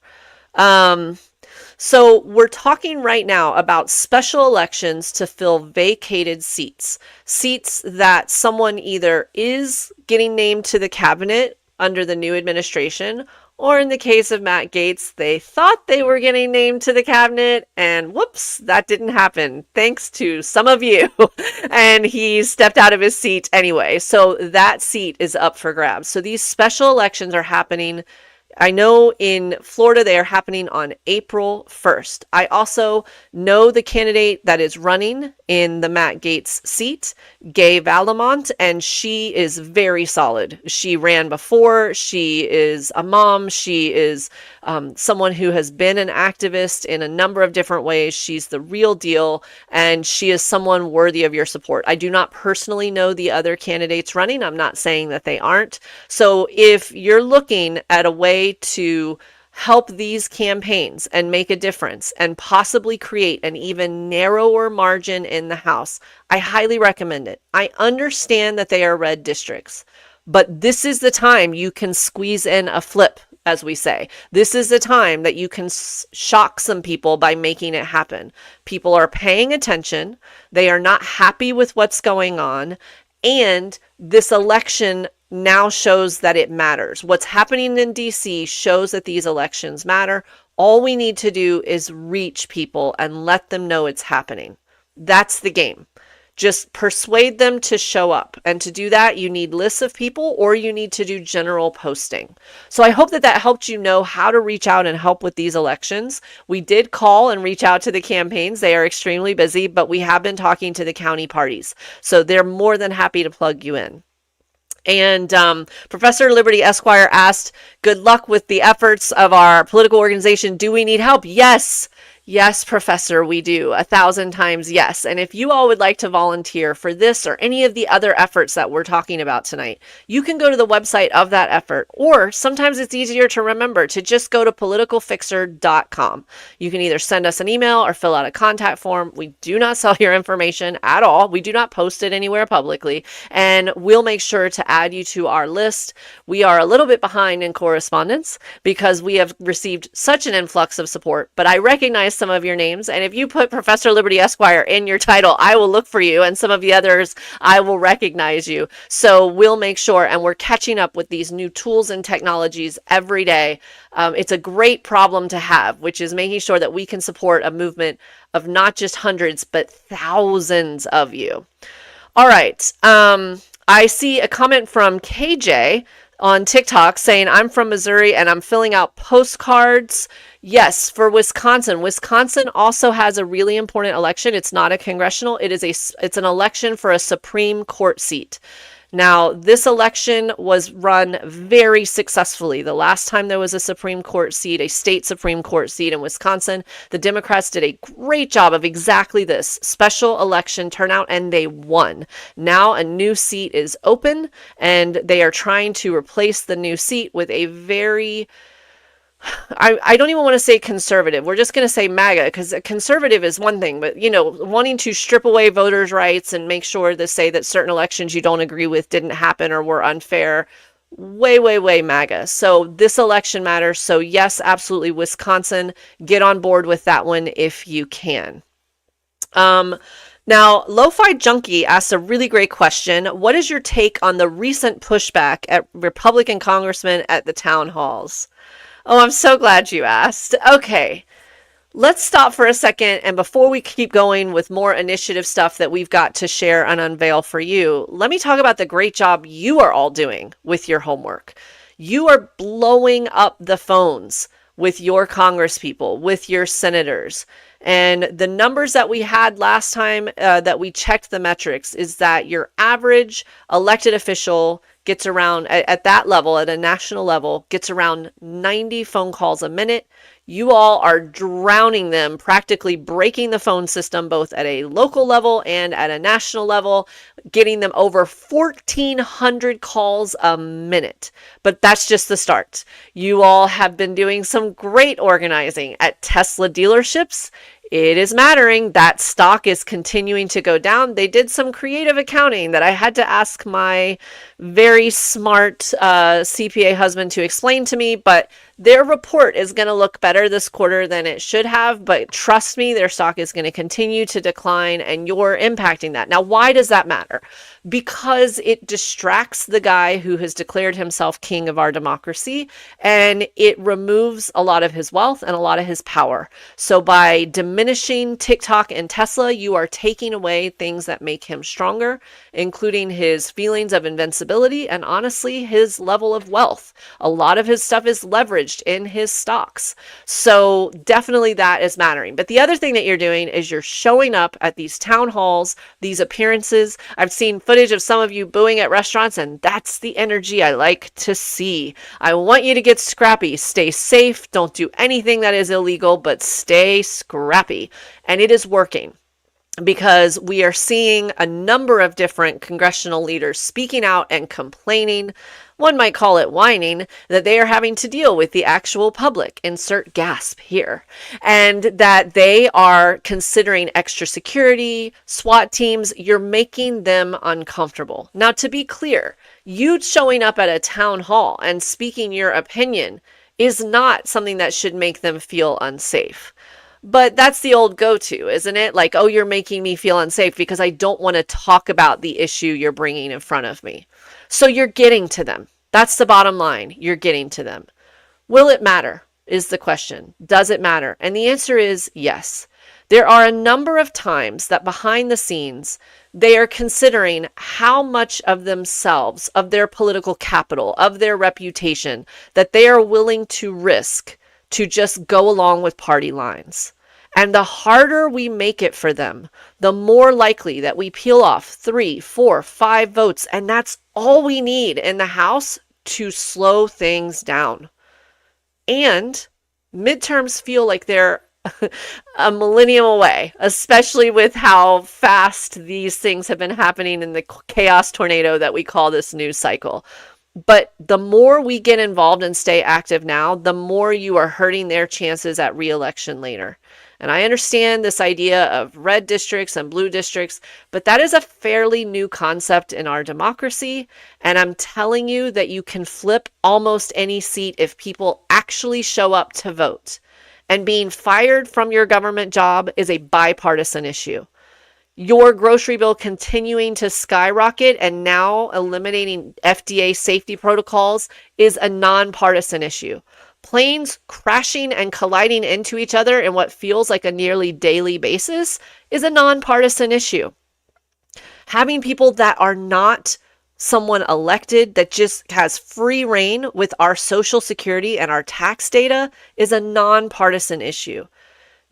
So we're talking right now about special elections to fill vacated seats, seats that someone either is getting named to the cabinet under the new administration, or in the case of Matt Gaetz, they thought they were getting named to the cabinet and whoops, that didn't happen thanks to some of you. And he stepped out of his seat anyway. So that seat is up for grabs. So these special elections are happening. I know in Florida they are happening on April 1st. I also know the candidate that is running in the Matt Gaetz seat, Gay Valamont, and she is very solid. She ran before. She is a mom. She is someone who has been an activist in a number of different ways. She's the real deal, and she is someone worthy of your support. I do not personally know the other candidates running. I'm not saying that they aren't. So if you're looking at a way to help these campaigns and make a difference and possibly create an even narrower margin in the House, I highly recommend it. I understand that they are red districts, but this is the time you can squeeze in a flip, as we say. This is the time that you can shock some people by making it happen. People are paying attention. They are not happy with what's going on. And this election now shows that it matters. What's happening in DC shows that these elections matter. All we need to do is reach people and let them know it's happening. That's the game. Just persuade them to show up. And to do that, you need lists of people or you need to do general posting. So I hope that that helped you know how to reach out and help with these elections. We did call and reach out to the campaigns. They are extremely busy, but we have been talking to the county parties. So they're more than happy to plug you in. And Professor Liberty Esquire asked, good luck with the efforts of our political organization. Do we need help? Yes. Yes, Professor, we do. 1,000 times yes. And if you all would like to volunteer for this or any of the other efforts that we're talking about tonight, you can go to the website of that effort. Or sometimes it's easier to remember to just go to politicalfixer.com. You can either send us an email or fill out a contact form. We do not sell your information at all. We do not post it anywhere publicly. And we'll make sure to add you to our list. We are a little bit behind in correspondence because we have received such an influx of support, but I recognize some of your names, and if you put Professor Liberty Esquire in your title, I will look for you, and some of the others, I will recognize you. So we'll make sure, and we're catching up with these new tools and technologies every day. It's a great problem to have, which is making sure that we can support a movement of not just hundreds, but thousands of you. All right. I see a comment from KJ on TikTok saying, I'm from Missouri and I'm filling out postcards. Yes, for Wisconsin. Wisconsin also has a really important election. It's not a congressional. It's an election for a Supreme Court seat. Now, this election was run very successfully. The last time there was a Supreme Court seat, a state Supreme Court seat in Wisconsin, the Democrats did a great job of exactly this special election turnout, and they won. Now a new seat is open, and they are trying to replace the new seat with a very I don't even want to say conservative. We're just going to say MAGA, because conservative is one thing, but, wanting to strip away voters' rights and make sure to say that certain elections you don't agree with didn't happen or were unfair, way, way, way MAGA. So this election matters. So yes, absolutely, Wisconsin, get on board with that one if you can. Now, Lo-Fi Junkie asks a really great question. What is your take on the recent pushback at Republican congressmen at the town halls? Oh, I'm so glad you asked. Okay, let's stop for a second. And before we keep going with more initiative stuff that we've got to share and unveil for you, let me talk about the great job you are all doing with your homework. You are blowing up the phones with your congresspeople, with your senators. And the numbers that we had last time that we checked the metrics is that your average elected official gets around, at that level, at a national level, gets around 90 phone calls a minute. You all are drowning them, practically breaking the phone system, both at a local level and at a national level, getting them over 1,400 calls a minute. But that's just the start. You all have been doing some great organizing at Tesla dealerships. It is mattering. That stock is continuing to go down. They did some creative accounting that I had to ask my very smart CPA husband to explain to me, but their report is going to look better this quarter than it should have, but trust me, their stock is going to continue to decline, and you're impacting that. Now, why does that matter? Because it distracts the guy who has declared himself king of our democracy, and it removes a lot of his wealth and a lot of his power. So by diminishing TikTok and Tesla, you are taking away things that make him stronger, including his feelings of invincibility and honestly his level of wealth. A lot of his stuff is leveraged in his stocks. So definitely that is mattering. But the other thing that you're doing is you're showing up at these town halls, these appearances. I've seen footage of some of you booing at restaurants, and that's the energy I like to see. I want you to get scrappy, stay safe, don't do anything that is illegal, but stay scrappy. And it is working, because we are seeing a number of different congressional leaders speaking out and complaining, one might call it whining, that they are having to deal with the actual public, insert gasp here, and that they are considering extra security, SWAT teams. You're making them uncomfortable. Now, to be clear, you showing up at a town hall and speaking your opinion is not something that should make them feel unsafe. But that's the old go-to, isn't it? Like, oh, you're making me feel unsafe because I don't want to talk about the issue you're bringing in front of me. So you're getting to them. That's the bottom line. You're getting to them. Will it matter is the question. Does it matter? And the answer is yes. There are a number of times that behind the scenes, they are considering how much of themselves, of their political capital, of their reputation, that they are willing to risk to just go along with party lines. And the harder we make it for them, the more likely that we peel off 3, 4, 5 votes. And that's all we need in the House to slow things down. And midterms feel like they're a millennium away, especially with how fast these things have been happening in the chaos tornado that we call this news cycle. But the more we get involved and stay active now, the more you are hurting their chances at re-election later. And I understand this idea of red districts and blue districts, but that is a fairly new concept in our democracy. And I'm telling you that you can flip almost any seat if people actually show up to vote. And being fired from your government job is a bipartisan issue. Your grocery bill continuing to skyrocket and now eliminating FDA safety protocols is a nonpartisan issue. Planes crashing and colliding into each other in what feels like a nearly daily basis is a nonpartisan issue. Having people that are not someone elected, that just has free reign with our Social Security and our tax data, is a nonpartisan issue.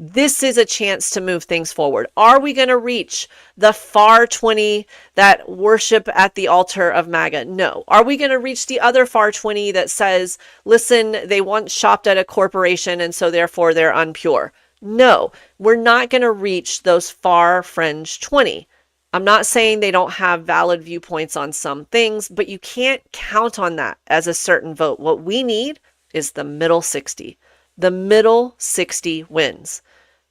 This is a chance to move things forward. Are we going to reach the far 20 that worship at the altar of MAGA? No. Are we going to reach the other far 20 that says, listen, they once shopped at a corporation and so therefore they're unpure? No, we're not going to reach those far fringe 20. I'm not saying they don't have valid viewpoints on some things, but you can't count on that as a certain vote. What we need is the middle 60. The middle 60 wins.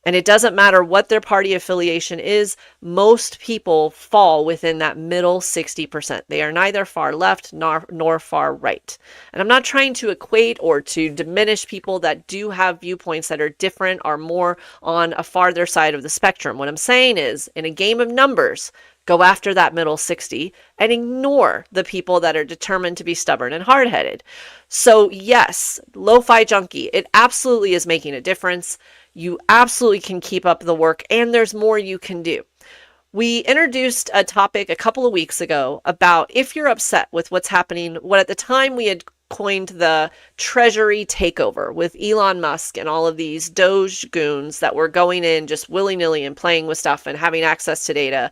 And it doesn't matter what their party affiliation is, most people fall within that middle 60%. They are neither far left nor far right. And I'm not trying to equate or to diminish people that do have viewpoints that are different or more on a farther side of the spectrum. What I'm saying is, in a game of numbers, go after that middle 60 and ignore the people that are determined to be stubborn and hard-headed. So yes, Lo-Fi Junkie, it absolutely is making a difference. You absolutely can keep up the work, and there's more you can do. We introduced a topic a couple of weeks ago about if you're upset with what's happening, what at the time we had coined the Treasury takeover with Elon Musk and all of these Doge goons that were going in just willy-nilly and playing with stuff and having access to data.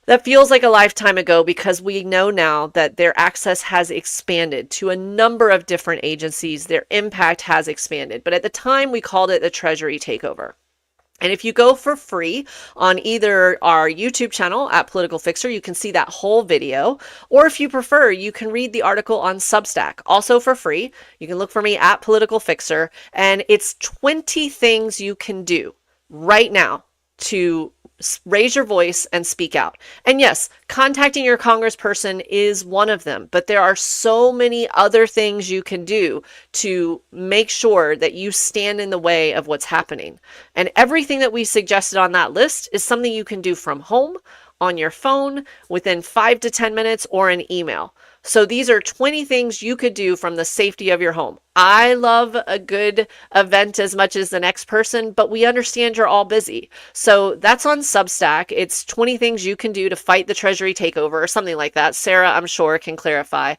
That feels like a lifetime ago, because we know now that their access has expanded to a number of different agencies. Their impact has expanded. But at the time, we called it the Treasury takeover. And if you go for free on either our YouTube channel at Political Fixer, you can see that whole video. Or if you prefer, you can read the article on Substack, also for free. You can look for me at Political Fixer, and it's 20 things you can do right now to raise your voice and speak out. And yes, contacting your congressperson is one of them, but there are so many other things you can do to make sure that you stand in the way of what's happening. And everything that we suggested on that list is something you can do from home, on your phone, within 5 to 10 minutes, or an email. So these are 20 things you could do from the safety of your home. I love a good event as much as the next person, but we understand you're all busy. So that's on Substack. It's 20 things you can do to fight the Treasury takeover or something like that. Sarah, I'm sure, can clarify.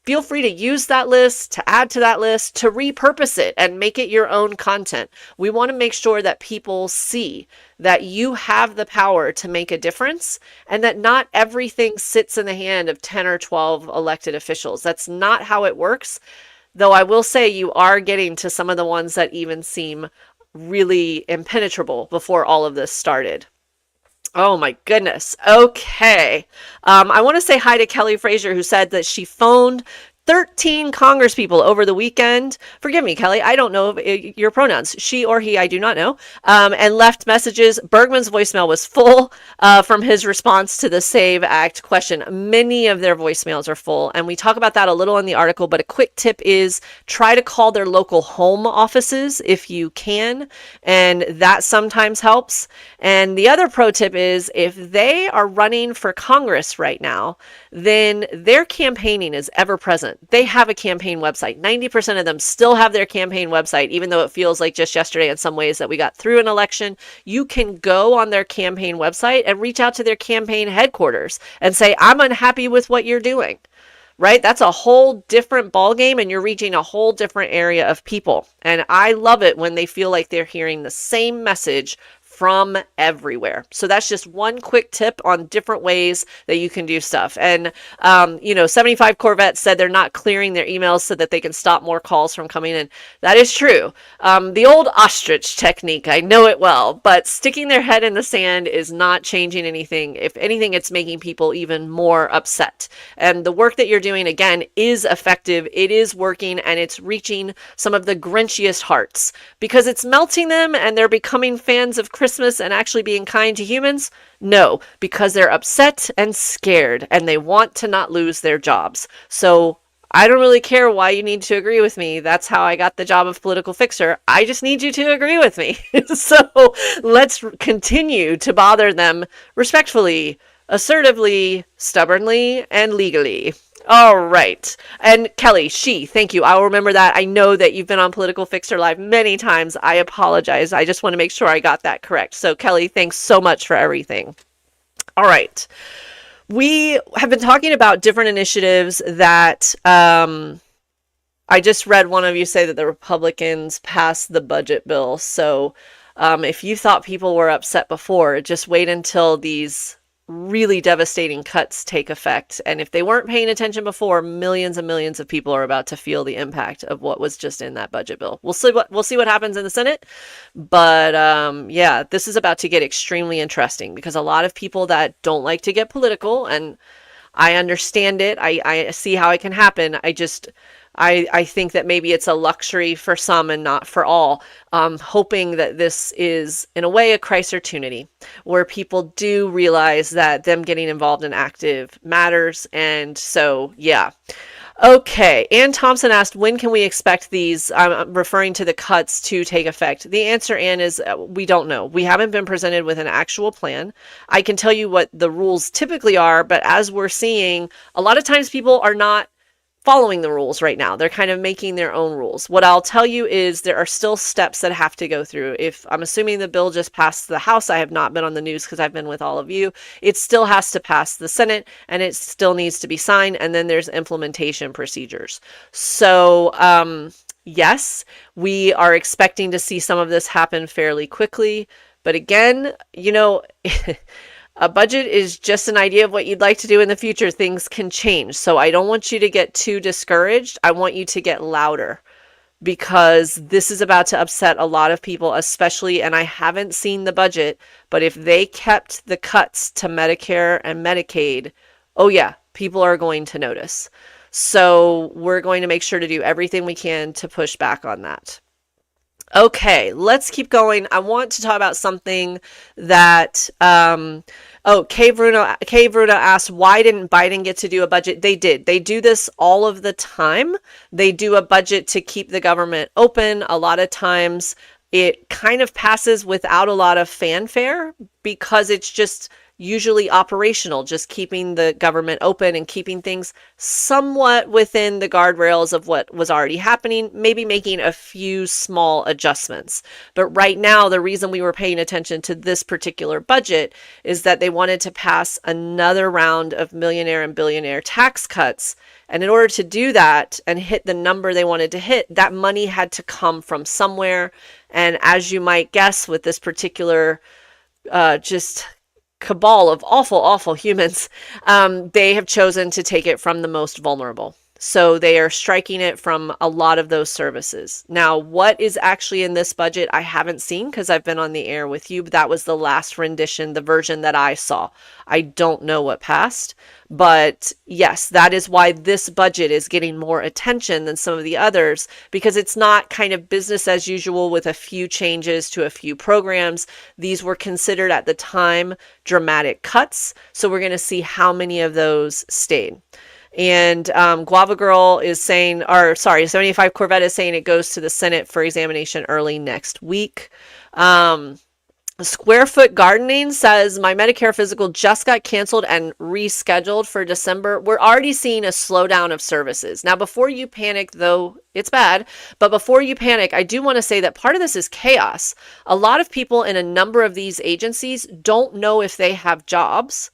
Feel free to use that list, to add to that list, to repurpose it and make it your own content. We want to make sure that people see that you have the power to make a difference and that not everything sits in the hand of 10 or 12 elected officials. That's not how it works. Though I will say you are getting to some of the ones that even seem really impenetrable before all of this started. Oh my goodness. Okay. I want to say hi to Kelly Frazier, who said that she phoned 13 congresspeople over the weekend. Forgive me, Kelly, I don't know your pronouns. She or he, I do not know. And left messages. Bergman's voicemail was full from his response to the SAVE Act question. Many of their voicemails are full, and we talk about that a little in the article, but a quick tip is try to call their local home offices if you can, and that sometimes helps. And the other pro tip is if they are running for Congress right now, then their campaigning is ever present. They have a campaign website. 90% of them still have their campaign website, even though it feels like just yesterday in some ways that we got through an election. You can go on their campaign website and reach out to their campaign headquarters and say, I'm unhappy with what you're doing. Right? That's a whole different ballgame, and you're reaching a whole different area of people. And I love it when they feel like they're hearing the same message from everywhere. So that's just one quick tip on different ways that you can do stuff. And, 75 Corvette said they're not clearing their emails so that they can stop more calls from coming in. That is true. The old ostrich technique, I know it well, but sticking their head in the sand is not changing anything. If anything, it's making people even more upset. And the work that you're doing, again, is effective. It is working, and it's reaching some of the grinchiest hearts because it's melting them and they're becoming fans of Christmas and actually being kind to humans? No, because they're upset and scared and they want to not lose their jobs. So I don't really care why you need to agree with me. That's how I got the job of Political Fixer. I just need you to agree with me. So let's continue to bother them respectfully, assertively, stubbornly, and legally. All right. And Kelly, thank you. I'll remember that. I know that you've been on Political Fixer Live many times. I apologize. I just want to make sure I got that correct. So Kelly, thanks so much for everything. All right. We have been talking about different initiatives that I just read one of you say that the Republicans passed the budget bill. So if you thought people were upset before, just wait until these really devastating cuts take effect. And if they weren't paying attention before, millions and millions of people are about to feel the impact of what was just in that budget bill. We'll see what happens in the Senate. But yeah, this is about to get extremely interesting because a lot of people that don't like to get political, and I understand it. I see how it can happen. I think that maybe it's a luxury for some and not for all, hoping that this is, in a way, a Christ-opportunity, where people do realize that them getting involved in active matters. And so, yeah. Okay, Ann Thompson asked, when can we expect these, I'm referring to the cuts, to take effect? The answer, Ann, is we don't know. We haven't been presented with an actual plan. I can tell you what the rules typically are, but as we're seeing, a lot of times people are not following the rules right now. They're kind of making their own rules. What I'll tell you is there are still steps that have to go through. If I'm assuming the bill just passed the House, I have not been on the news because I've been with all of you. It still has to pass the Senate and it still needs to be signed. And then there's implementation procedures. So, yes, we are expecting to see some of this happen fairly quickly. But again, a budget is just an idea of what you'd like to do in the future. Things can change. So I don't want you to get too discouraged. I want you to get louder. because this is about to upset a lot of people, especially, and I haven't seen the budget, but if they kept the cuts to Medicare and Medicaid, oh yeah, people are going to notice. So we're going to make sure to do everything we can to push back on that. Okay, let's keep going. I want to talk about something that, Kay Bruno asked, why didn't Biden get to do a budget? They did. They do this all of the time. They do a budget to keep the government open. A lot of times it kind of passes without a lot of fanfare because it's just usually operational, just keeping the government open and keeping things somewhat within the guardrails of what was already happening, maybe making a few small adjustments. But right now, the reason we were paying attention to this particular budget is that they wanted to pass another round of millionaire and billionaire tax cuts. And in order to do that and hit the number they wanted to hit, that money had to come from somewhere. And as you might guess, with this particular just cabal of awful, awful humans, they have chosen to take it from the most vulnerable. So they are striking it from a lot of those services. Now, what is actually in this budget, I haven't seen because I've been on the air with you. But that was the last rendition, the version that I saw. I don't know what passed. But yes, that is why this budget is getting more attention than some of the others, because it's not kind of business as usual with a few changes to a few programs. These were considered at the time dramatic cuts. So we're going to see how many of those stayed. And Guava Girl is saying, 75 Corvette is saying it goes to the Senate for examination early next week. Square Foot Gardening says, my Medicare physical just got canceled and rescheduled for December. We're already seeing a slowdown of services. Now, before you panic, though it's bad, but before you panic, I do want to say that part of this is chaos. A lot of people in a number of these agencies don't know if they have jobs.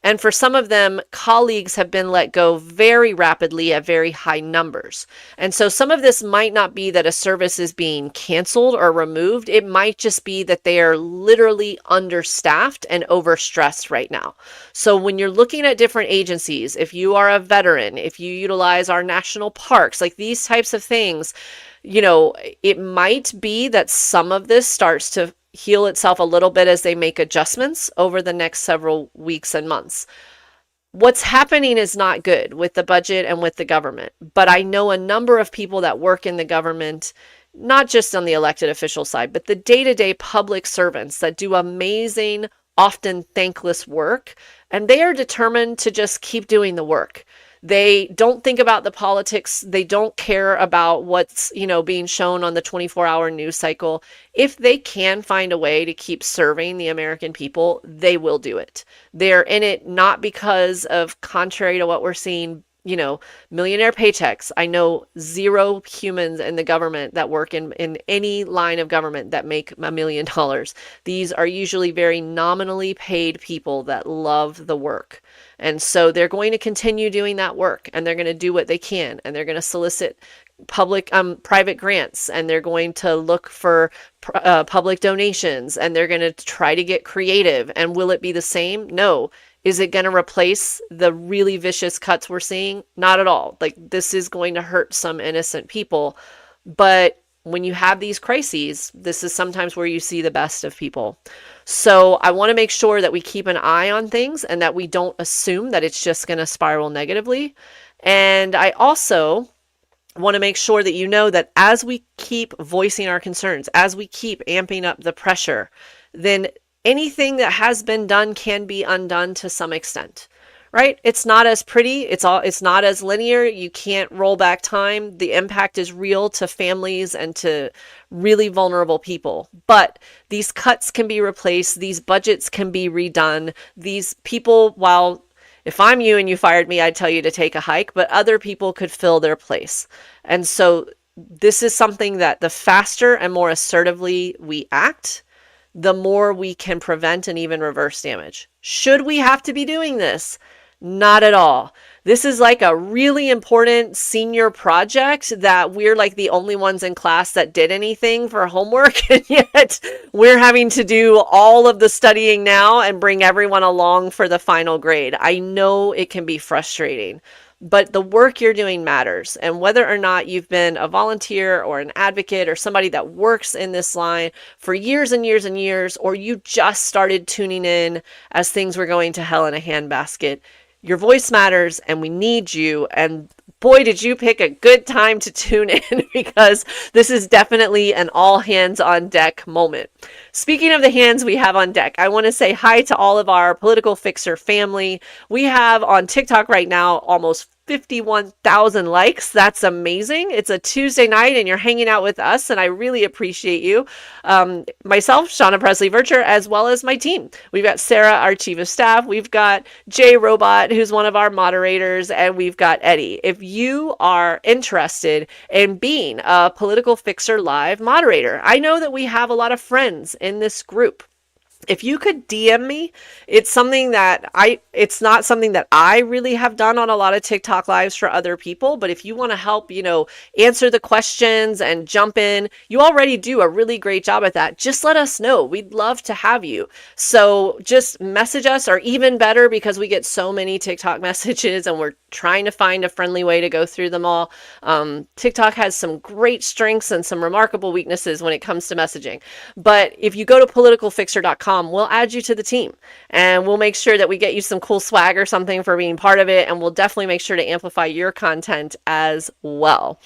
And for some of them, colleagues have been let go very rapidly at very high numbers. And so some of this might not be that a service is being canceled or removed. It might just be that they are literally understaffed and overstressed right now. So when you're looking at different agencies, if you are a veteran, if you utilize our national parks, like these types of things, it might be that some of this starts to heal itself a little bit as they make adjustments over the next several weeks and months. What's happening is not good with the budget and with the government, but I know a number of people that work in the government, not just on the elected official side, but the day-to-day public servants that do amazing, often thankless work, and they are determined to just keep doing the work. They don't think about the politics. They don't care about what's, being shown on the 24-hour news cycle. If they can find a way to keep serving the American people, they will do it. They're in it not because of, contrary to what we're seeing, millionaire paychecks. I know zero humans in the government that work in any line of government that make $1 million. These are usually very nominally paid people that love the work. And so they're going to continue doing that work, and they're going to do what they can, and they're going to solicit private grants, and they're going to look for public donations, and they're going to try to get creative. And will it be the same? No. Is it going to replace the really vicious cuts we're seeing? Not at all. Like, this is going to hurt some innocent people. But when you have these crises, this is sometimes where you see the best of people. So I want to make sure that we keep an eye on things and that we don't assume that it's just going to spiral negatively. And I also want to make sure that you know that as we keep voicing our concerns, as we keep amping up the pressure, then anything that has been done can be undone to some extent, right? It's not as pretty. It's not as linear. You can't roll back time. The impact is real to families and to really vulnerable people. But these cuts can be replaced. These budgets can be redone. These people, if I'm you and you fired me, I'd tell you to take a hike, but other people could fill their place. And so this is something that the faster and more assertively we act, the more we can prevent and even reverse damage. Should we have to be doing this? Not at all. This is like a really important senior project that we're like the only ones in class that did anything for homework, and yet we're having to do all of the studying now and bring everyone along for the final grade. I know it can be frustrating, but the work you're doing matters. And whether or not you've been a volunteer or an advocate or somebody that works in this line for years and years and years, or you just started tuning in as things were going to hell in a handbasket, your voice matters and we need you. And boy, did you pick a good time to tune in, because this is definitely an all hands on deck moment. Speaking of the hands we have on deck, I want to say hi to all of our Political Fixer family. We have on TikTok right now almost 51,000 likes. That's amazing. It's a Tuesday night and you're hanging out with us, and I really appreciate you. Myself, Shauna Presley Vircher, as well as my team. We've got Sarah, our chief of staff. We've got Jay Robot, who's one of our moderators, and we've got Eddie. If you are interested in being a Political Fixer Live moderator, I know that we have a lot of friends in this group. If you could DM me, it's not something that I really have done on a lot of TikTok lives for other people, but if you want to help, answer the questions and jump in, you already do a really great job at that. Just let us know. We'd love to have you. So just message us, or even better, because we get so many TikTok messages and we're trying to find a friendly way to go through them all. TikTok has some great strengths and some remarkable weaknesses when it comes to messaging. But if you go to politicalfixer.com, we'll add you to the team, and we'll make sure that we get you some cool swag or something for being part of it. And we'll definitely make sure to amplify your content as well.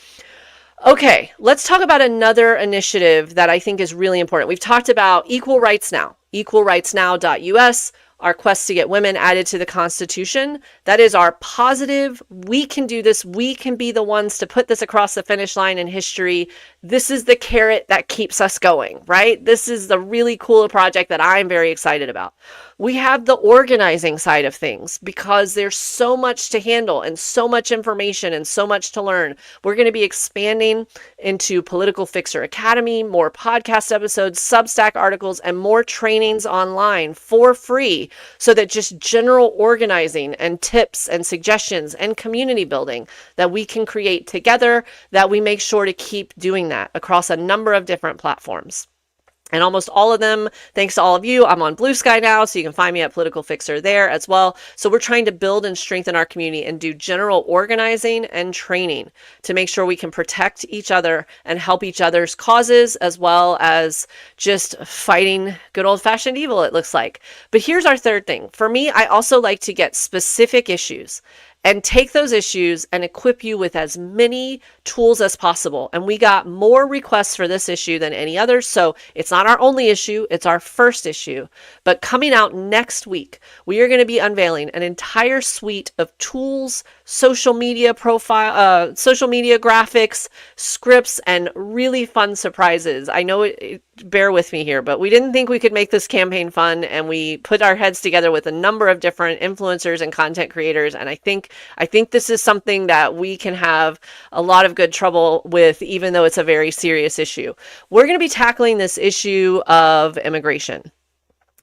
Okay, let's talk about another initiative that I think is really important. We've talked about Equal Rights Now, equalrightsnow.us, our quest to get women added to the Constitution. That is our positive, we can do this, we can be the ones to put this across the finish line in history. This is the carrot that keeps us going, right? This is the really cool project that I'm very excited about. We have the organizing side of things, because there's so much to handle and so much information and so much to learn. We're going to be expanding into Political Fixer Academy, more podcast episodes, Substack articles, and more trainings online for free, so that just general organizing and tips and suggestions and community building that we can create together, that we make sure to keep doing that across a number of different platforms. And almost all of them, thanks to all of you, I'm on Blue Sky now, so you can find me at Political Fixer there as well. So we're trying to build and strengthen our community and do general organizing and training to make sure we can protect each other and help each other's causes, as well as just fighting good old-fashioned evil, it looks like. But here's our third thing. For me, I also like to get specific issues and take those issues and equip you with as many tools as possible. And we got more requests for this issue than any other, so it's not our only issue, it's our first issue. But coming out next week, we are going to be unveiling an entire suite of tools, social media graphics, scripts, and really fun surprises. I know bear with me here, but we didn't think we could make this campaign fun, and we put our heads together with a number of different influencers and content creators, and I think this is something that we can have a lot of good trouble with, even though it's a very serious issue. We're going to be tackling this issue of immigration.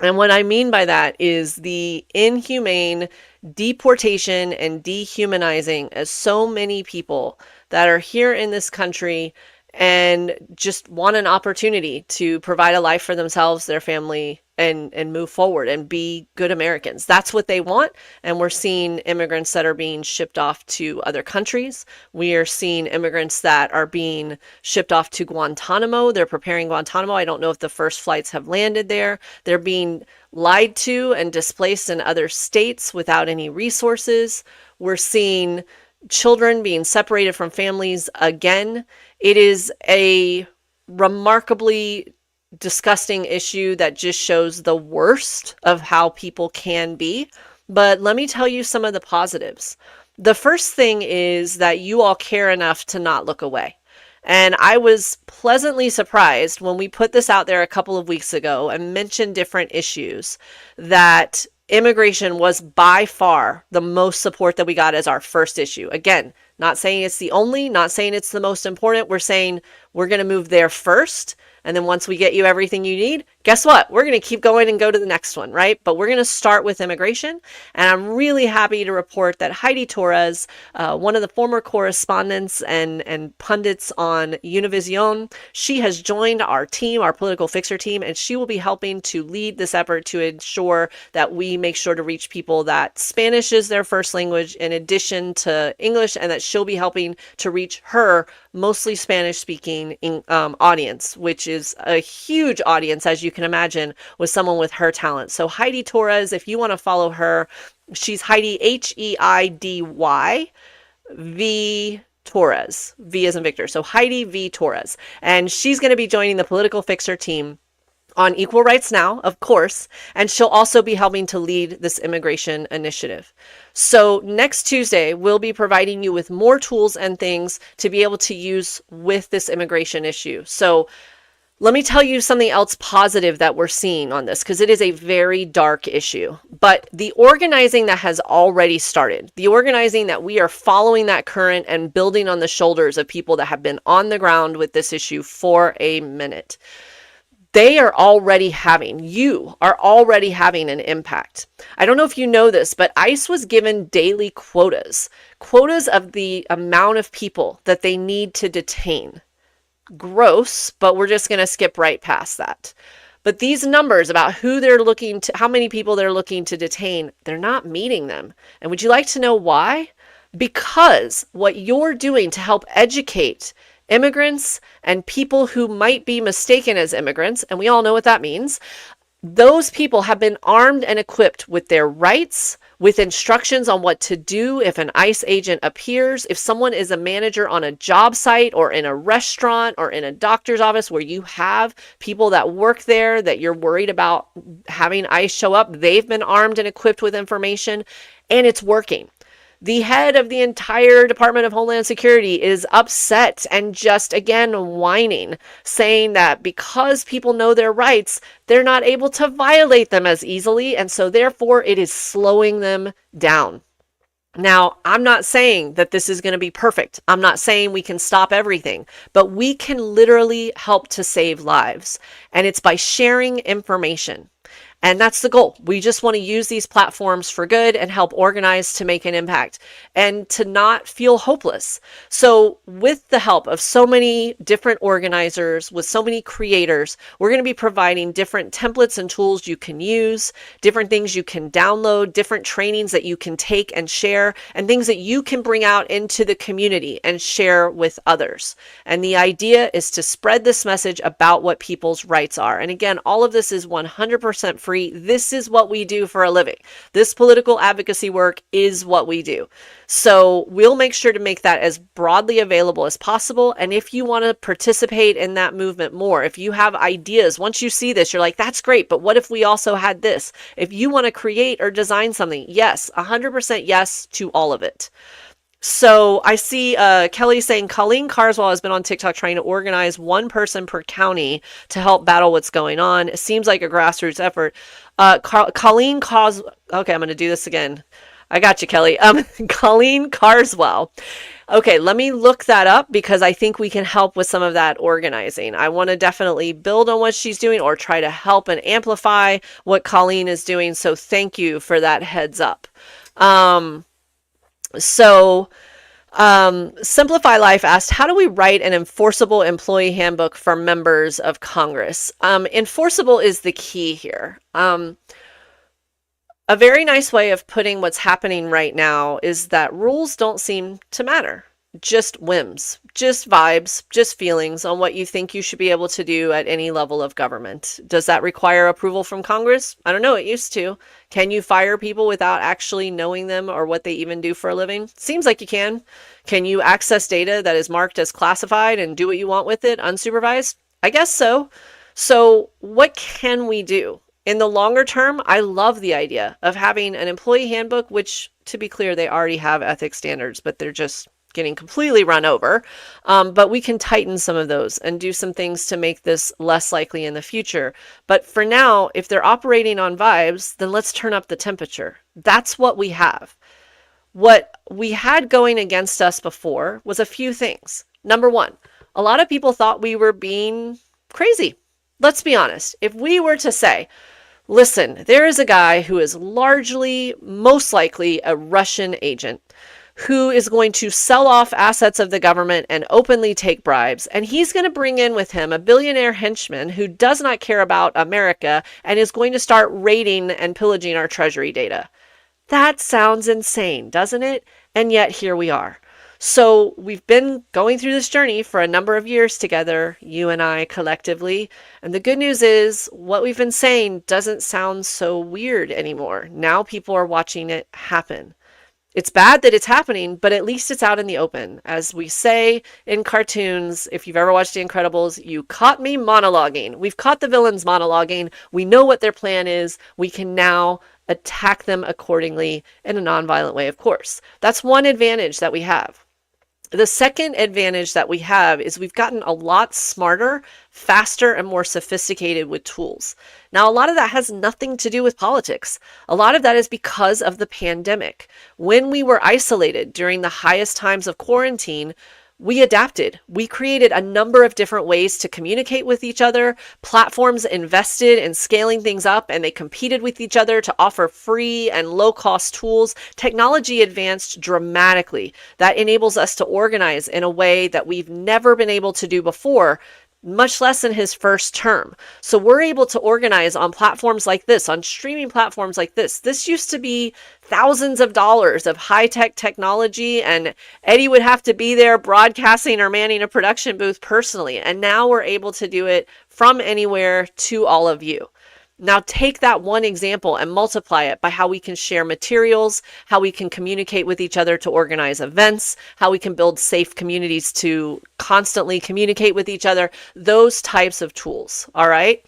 And what I mean by that is the inhumane deportation and dehumanizing as so many people that are here in this country and just want an opportunity to provide a life for themselves, their family, and move forward and be good Americans. That's what they want. And we're seeing immigrants that are being shipped off to other countries. We are seeing immigrants that are being shipped off to Guantanamo. They're preparing Guantanamo. I don't know if the first flights have landed there. They're being lied to and displaced in other states without any resources. We're seeing children being separated from families again. It is a remarkably disgusting issue that just shows the worst of how people can be. But let me tell you some of the positives. The first thing is that you all care enough to not look away. And I was pleasantly surprised when we put this out there a couple of weeks ago and mentioned different issues, that immigration was by far the most support that we got as our first issue. Again, not saying it's the only, not saying it's the most important. We're saying we're going to move there first. And then once we get you everything you need, guess what? We're going to keep going and go to the next one, right? But we're going to start with immigration. And I'm really happy to report that Heidi Torres, one of the former correspondents and pundits on Univision, she has joined our team, our political fixer team, and she will be helping to lead this effort to ensure that we make sure to reach people that Spanish is their first language in addition to English, and that she'll be helping to reach her mostly Spanish speaking audience, which is a huge audience, as you can imagine, with someone with her talent. So Heidi Torres, if you want to follow her, she's Heidi, Heidy V Torres, V as in Victor. So Heidi V Torres, and she's going to be joining the political fixer team on Equal Rights Now, of course, and she'll also be helping to lead this immigration initiative. So next Tuesday, we'll be providing you with more tools and things to be able to use with this immigration issue. So let me tell you something else positive that we're seeing on this, because it is a very dark issue. But the organizing that has already started, the organizing that we are following that current and building on the shoulders of people that have been on the ground with this issue for a minute, you are already having an impact. I don't know if you know this, but ICE was given daily quotas of the amount of people that they need to detain. Gross, but we're just going to skip right past that. But these numbers about how many people they're looking to detain, they're not meeting them. And would you like to know why? Because what you're doing to help educate immigrants and people who might be mistaken as immigrants, and we all know what that means, those people have been armed and equipped with their rights, with instructions on what to do if an ICE agent appears, if someone is a manager on a job site or in a restaurant or in a doctor's office where you have people that work there that you're worried about having ICE show up, they've been armed and equipped with information, and it's working. The head of the entire Department of Homeland Security is upset and just, again, whining, saying that because people know their rights, they're not able to violate them as easily, and so therefore it is slowing them down. Now, I'm not saying that this is going to be perfect. I'm not saying we can stop everything, but we can literally help to save lives, and it's by sharing information. And that's the goal. We just want to use these platforms for good and help organize to make an impact and to not feel hopeless. So with the help of so many different organizers, with so many creators, we're going to be providing different templates and tools you can use, different things you can download, different trainings that you can take and share, and things that you can bring out into the community and share with others. And the idea is to spread this message about what people's rights are. And again, all of this is 100% free. This is what we do for a living. This political advocacy work is what we do. So we'll make sure to make that as broadly available as possible. And if you want to participate in that movement more, if you have ideas, once you see this, you're like, that's great, but what if we also had this? If you want to create or design something, yes, 100% yes to all of it. So I see Kelly saying Colleen Carswell has been on TikTok trying to organize one person per county to help battle what's going on. It seems like a grassroots effort. Colleen Carswell. Okay, I'm going to do this again. I got you, Kelly. Colleen Carswell. Okay, let me look that up because I think we can help with some of that organizing. I want to definitely build on what she's doing or try to help and amplify what Colleen is doing. So thank you for that heads up. Simplify Life asked, how do we write an enforceable employee handbook for members of Congress? Enforceable is the key here. A very nice way of putting what's happening right now is that rules don't seem to matter. Just whims, just vibes, just feelings on what you think you should be able to do at any level of government. Does that require approval from Congress? I don't know, it used to. Can you fire people without actually knowing them or what they even do for a living? Seems like you can. Can you access data that is marked as classified and do what you want with it unsupervised? I guess so. So what can we do? In the longer term, I love the idea of having an employee handbook, which, to be clear, they already have ethics standards, but they're just getting completely run over. But we can tighten some of those and do some things to make this less likely in the future. But for now, if they're operating on vibes, then let's turn up the temperature. That's what we have. What we had going against us before was a few things. Number one, a lot of people thought we were being crazy. Let's be honest. If we were to say, listen, there is a guy who is largely, most likely, a Russian agent who is going to sell off assets of the government and openly take bribes. And he's going to bring in with him a billionaire henchman who does not care about America and is going to start raiding and pillaging our treasury data. That sounds insane, doesn't it? And yet here we are. So we've been going through this journey for a number of years together, you and I collectively. And the good news is what we've been saying doesn't sound so weird anymore. Now people are watching it happen. It's bad that it's happening, but at least it's out in the open. As we say in cartoons, if you've ever watched The Incredibles, you caught me monologuing. We've caught the villains monologuing. We know what their plan is. We can now attack them accordingly in a nonviolent way, of course. That's one advantage that we have. The second advantage that we have is we've gotten a lot smarter, faster, and more sophisticated with tools. Now, a lot of that has nothing to do with politics. A lot of that is because of the pandemic. When we were isolated during the highest times of quarantine, we adapted. We created a number of different ways to communicate with each other. Platforms invested in scaling things up and they competed with each other to offer free and low-cost tools. Technology advanced dramatically. That enables us to organize in a way that we've never been able to do before, much less in his first term. So we're able to organize on platforms like this, on streaming platforms like this. This used to be thousands of dollars of high-tech technology, and Eddie would have to be there broadcasting or manning a production booth personally. And now we're able to do it from anywhere to all of you. Now take that one example and multiply it by how we can share materials, how we can communicate with each other to organize events, how we can build safe communities to constantly communicate with each other, those types of tools. All right.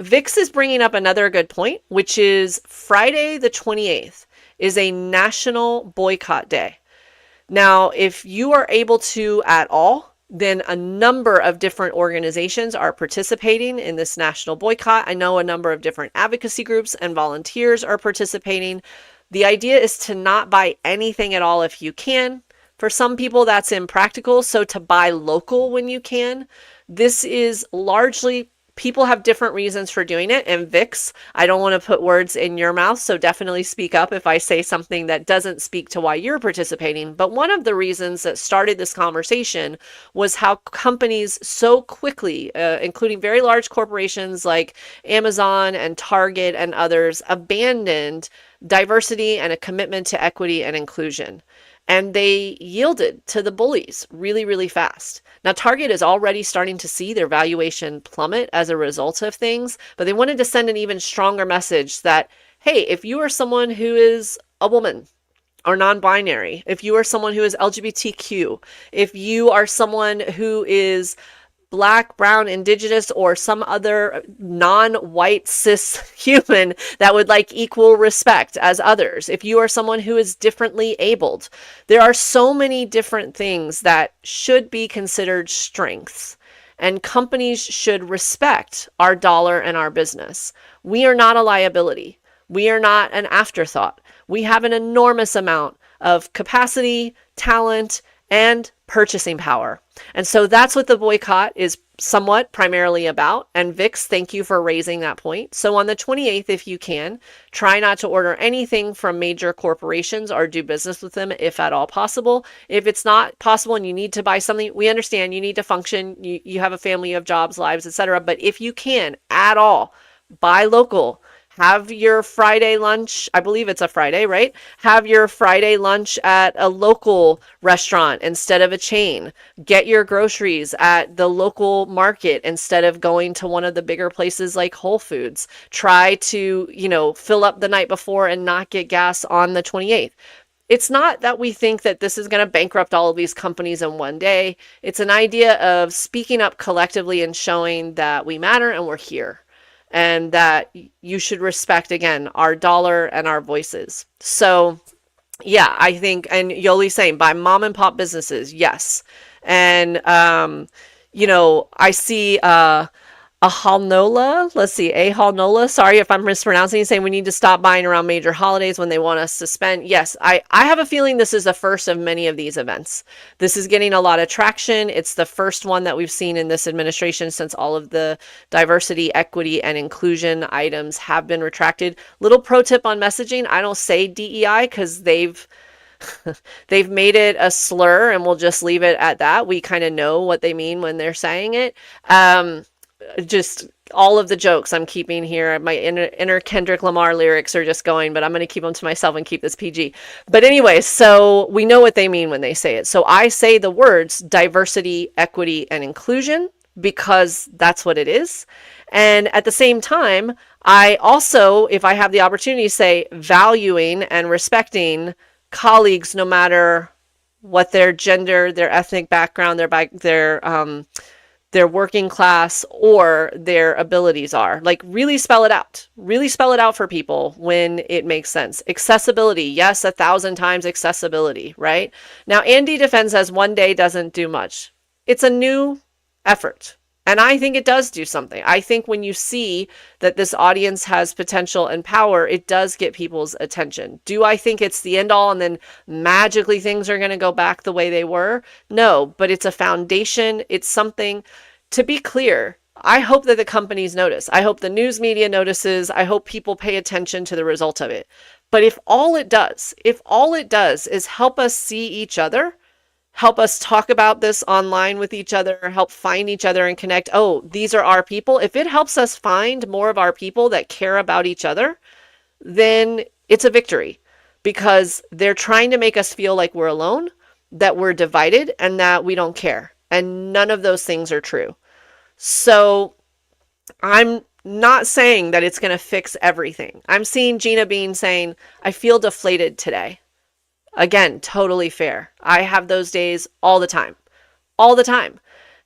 Vix is bringing up another good point, which is Friday the 28th is a national boycott day. Now, if you are able to at all, then a number of different organizations are participating in this national boycott. I know a number of different advocacy groups and volunteers are participating. The idea is to not buy anything at all if you can. For some people, that's impractical, so to buy local when you can. This is largely, people have different reasons for doing it. And Vix, I don't want to put words in your mouth, so definitely speak up if I say something that doesn't speak to why you're participating. But one of the reasons that started this conversation was how companies so quickly, including very large corporations like Amazon and Target and others, abandoned diversity and a commitment to equity and inclusion. And they yielded to the bullies really, really fast. Now, Target is already starting to see their valuation plummet as a result of things, but they wanted to send an even stronger message that, hey, if you are someone who is a woman or non-binary, if you are someone who is LGBTQ, if you are someone who is Black, brown, indigenous, or some other non-white cis human that would like equal respect as others. If you are someone who is differently abled, there are so many different things that should be considered strengths. And companies should respect our dollar and our business. We are not a liability. We are not an afterthought. We have an enormous amount of capacity, talent, and purchasing power. And so that's what the boycott is somewhat primarily about. And Vix, thank you for raising that point. So on the 28th, if you can, try not to order anything from major corporations or do business with them if at all possible. If it's not possible and you need to buy something, we understand you need to function. You have a family, you have jobs, lives, etc. But if you can at all, buy local. Have your Friday lunch, I believe it's a Friday, right? Have your Friday lunch at a local restaurant instead of a chain. Get your groceries at the local market instead of going to one of the bigger places like Whole Foods. Try to, fill up the night before and not get gas on the 28th. It's not that we think that this is going to bankrupt all of these companies in one day. It's an idea of speaking up collectively and showing that we matter and we're here. And that you should respect, again, our dollar and our voices. So, yeah, I think, and Yoli's saying, by mom and pop businesses, yes. And, I see Ahalnola, let's see, Ahalnola, sorry if I'm mispronouncing, saying we need to stop buying around major holidays when they want us to spend. Yes, I have a feeling this is the first of many of these events. This is getting a lot of traction. It's the first one that we've seen in this administration since all of the diversity, equity, and inclusion items have been retracted. Little pro tip on messaging, I don't say DEI because they've made it a slur, and we'll just leave it at that. We kind of know what they mean when they're saying it. Just all of the jokes I'm keeping here. My inner Kendrick Lamar lyrics are just going, but I'm going to keep them to myself and keep this PG. But anyway, so we know what they mean when they say it. So I say the words diversity, equity, and inclusion because that's what it is. And at the same time, I also, if I have the opportunity, say valuing and respecting colleagues no matter what their gender, their ethnic background, their working class, or their abilities are. Like, really spell it out. Really spell it out for people when it makes sense. Accessibility. Yes, 1,000 times accessibility, right? Now, Andy Defense says one day doesn't do much. It's a new effort. And I think it does do something. I think when you see that this audience has potential and power, it does get people's attention. Do I think it's the end all and then magically things are going to go back the way they were? No, but it's a foundation. It's something. To be clear, I hope that the companies notice. I hope the news media notices. I hope people pay attention to the result of it. But if all it does is help us see each other, help us talk about this online with each other, help find each other and connect. Oh, these are our people. If it helps us find more of our people that care about each other, then it's a victory because they're trying to make us feel like we're alone, that we're divided, and that we don't care. And none of those things are true. So I'm not saying that it's going to fix everything. I'm seeing Gina Bean saying, I feel deflated today. Again, totally fair. I have those days all the time.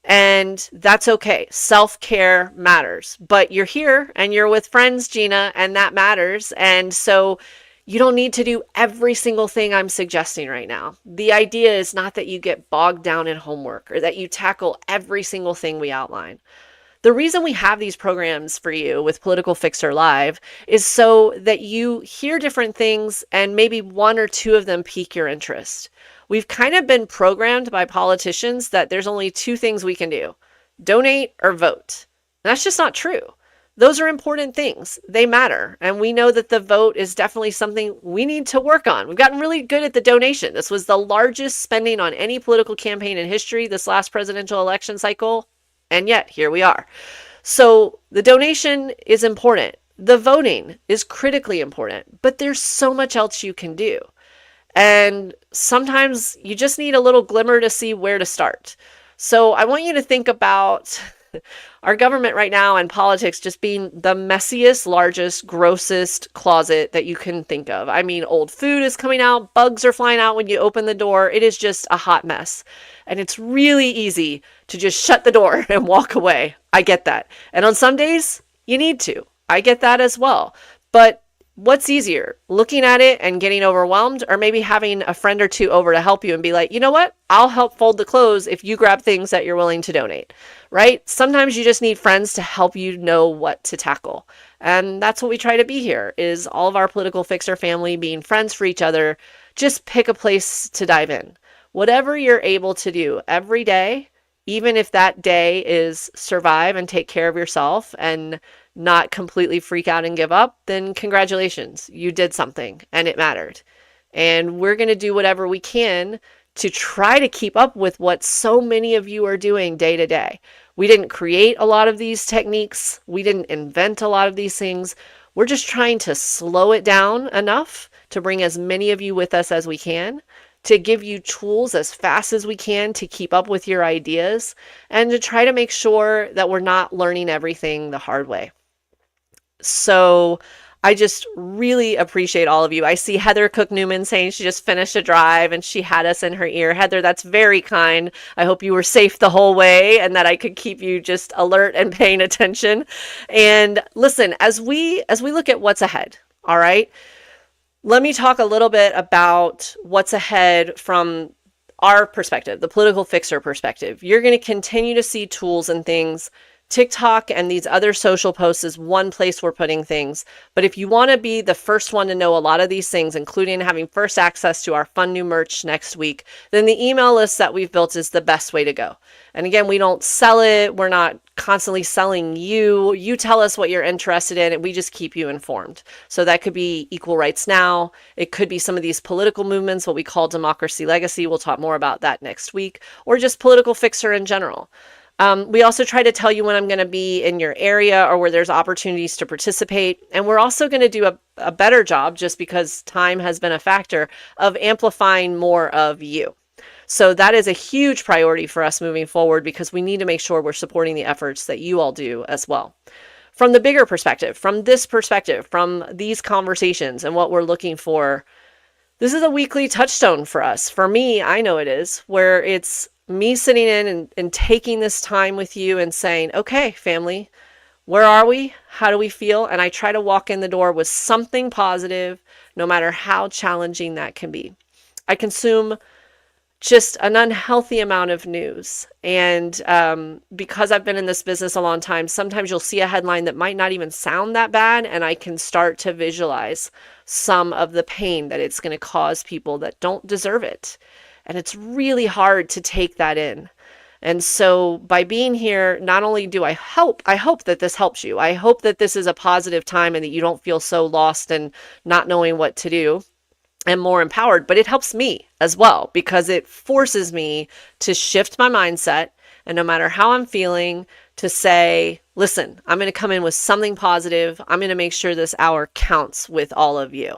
And that's okay. Self-care matters. But you're here and you're with friends, Gina, and that matters. And so you don't need to do every single thing I'm suggesting right now. The idea is not that you get bogged down in homework or that you tackle every single thing we outline. The reason we have these programs for you with Political Fixer Live is so that you hear different things and maybe one or two of them pique your interest. We've kind of been programmed by politicians that there's only two things we can do: donate or vote. And that's just not true. Those are important things. They matter. And we know that the vote is definitely something we need to work on. We've gotten really good at the donation. This was the largest spending on any political campaign in history this last presidential election cycle. And yet, here we are. So the donation is important. The voting is critically important, but there's so much else you can do. And sometimes you just need a little glimmer to see where to start. So I want you to think about our government right now and politics just being the messiest, largest, grossest closet that you can think of. I mean, old food is coming out, bugs are flying out when you open the door. It is just a hot mess. And it's really easy to just shut the door and walk away. I get that. And on some days, you need to. I get that as well. But what's easier, looking at it and getting overwhelmed, or maybe having a friend or two over to help you and be like, you know what? I'll help fold the clothes if you grab things that you're willing to donate, right? Sometimes you just need friends to help you know what to tackle. And that's what we try to be here, is all of our Political Fixer family being friends for each other. Just pick a place to dive in. Whatever you're able to do every day, even if that day is survive and take care of yourself and not completely freak out and give up, then congratulations, you did something and it mattered. And we're going to do whatever we can to try to keep up with what so many of you are doing day to day. We didn't create a lot of these techniques. We didn't invent a lot of these things. We're just trying to slow it down enough to bring as many of you with us as we can, to give you tools as fast as we can to keep up with your ideas, and to try to make sure that we're not learning everything the hard way. So I just really appreciate all of you. I see Heather Cook Newman saying she just finished a drive and she had us in her ear. Heather, that's very kind. I hope you were safe the whole way and that I could keep you just alert and paying attention. And listen, as we look at what's ahead, all right, let me talk a little bit about what's ahead from our perspective, the Political Fixer perspective. You're going to continue to see tools and things TikTok and these other social posts is one place we're putting things. But if you want to be the first one to know a lot of these things, including having first access to our fun new merch next week, then the email list that we've built is the best way to go. And again, we don't sell it. We're not constantly selling you. You tell us what you're interested in, and we just keep you informed. So that could be Equal Rights Now. It could be some of these political movements, what we call Democracy Legacy. We'll talk more about that next week, or just Political Fixer in general. We also try to tell you when I'm going to be in your area or where there's opportunities to participate. And we're also going to do a better job, just because time has been a factor, of amplifying more of you. So that is a huge priority for us moving forward, because we need to make sure we're supporting the efforts that you all do as well. From the bigger perspective, from this perspective, from these conversations and what we're looking for, this is a weekly touchstone for us. For me, I know it is, where it's me sitting in and taking this time with you and saying, okay, family, where are we? How do we feel? And I try to walk in the door with something positive, no matter how challenging that can be. I consume just an unhealthy amount of news. And because I've been in this business a long time, sometimes you'll see a headline that might not even sound that bad, and I can start to visualize some of the pain that it's going to cause people that don't deserve it. And it's really hard to take that in. And so by being here, not only do I hope that this helps you. I hope that this is a positive time and that you don't feel so lost and not knowing what to do and more empowered, but it helps me as well, because it forces me to shift my mindset. And no matter how I'm feeling, to say, listen, I'm going to come in with something positive. I'm going to make sure this hour counts with all of you.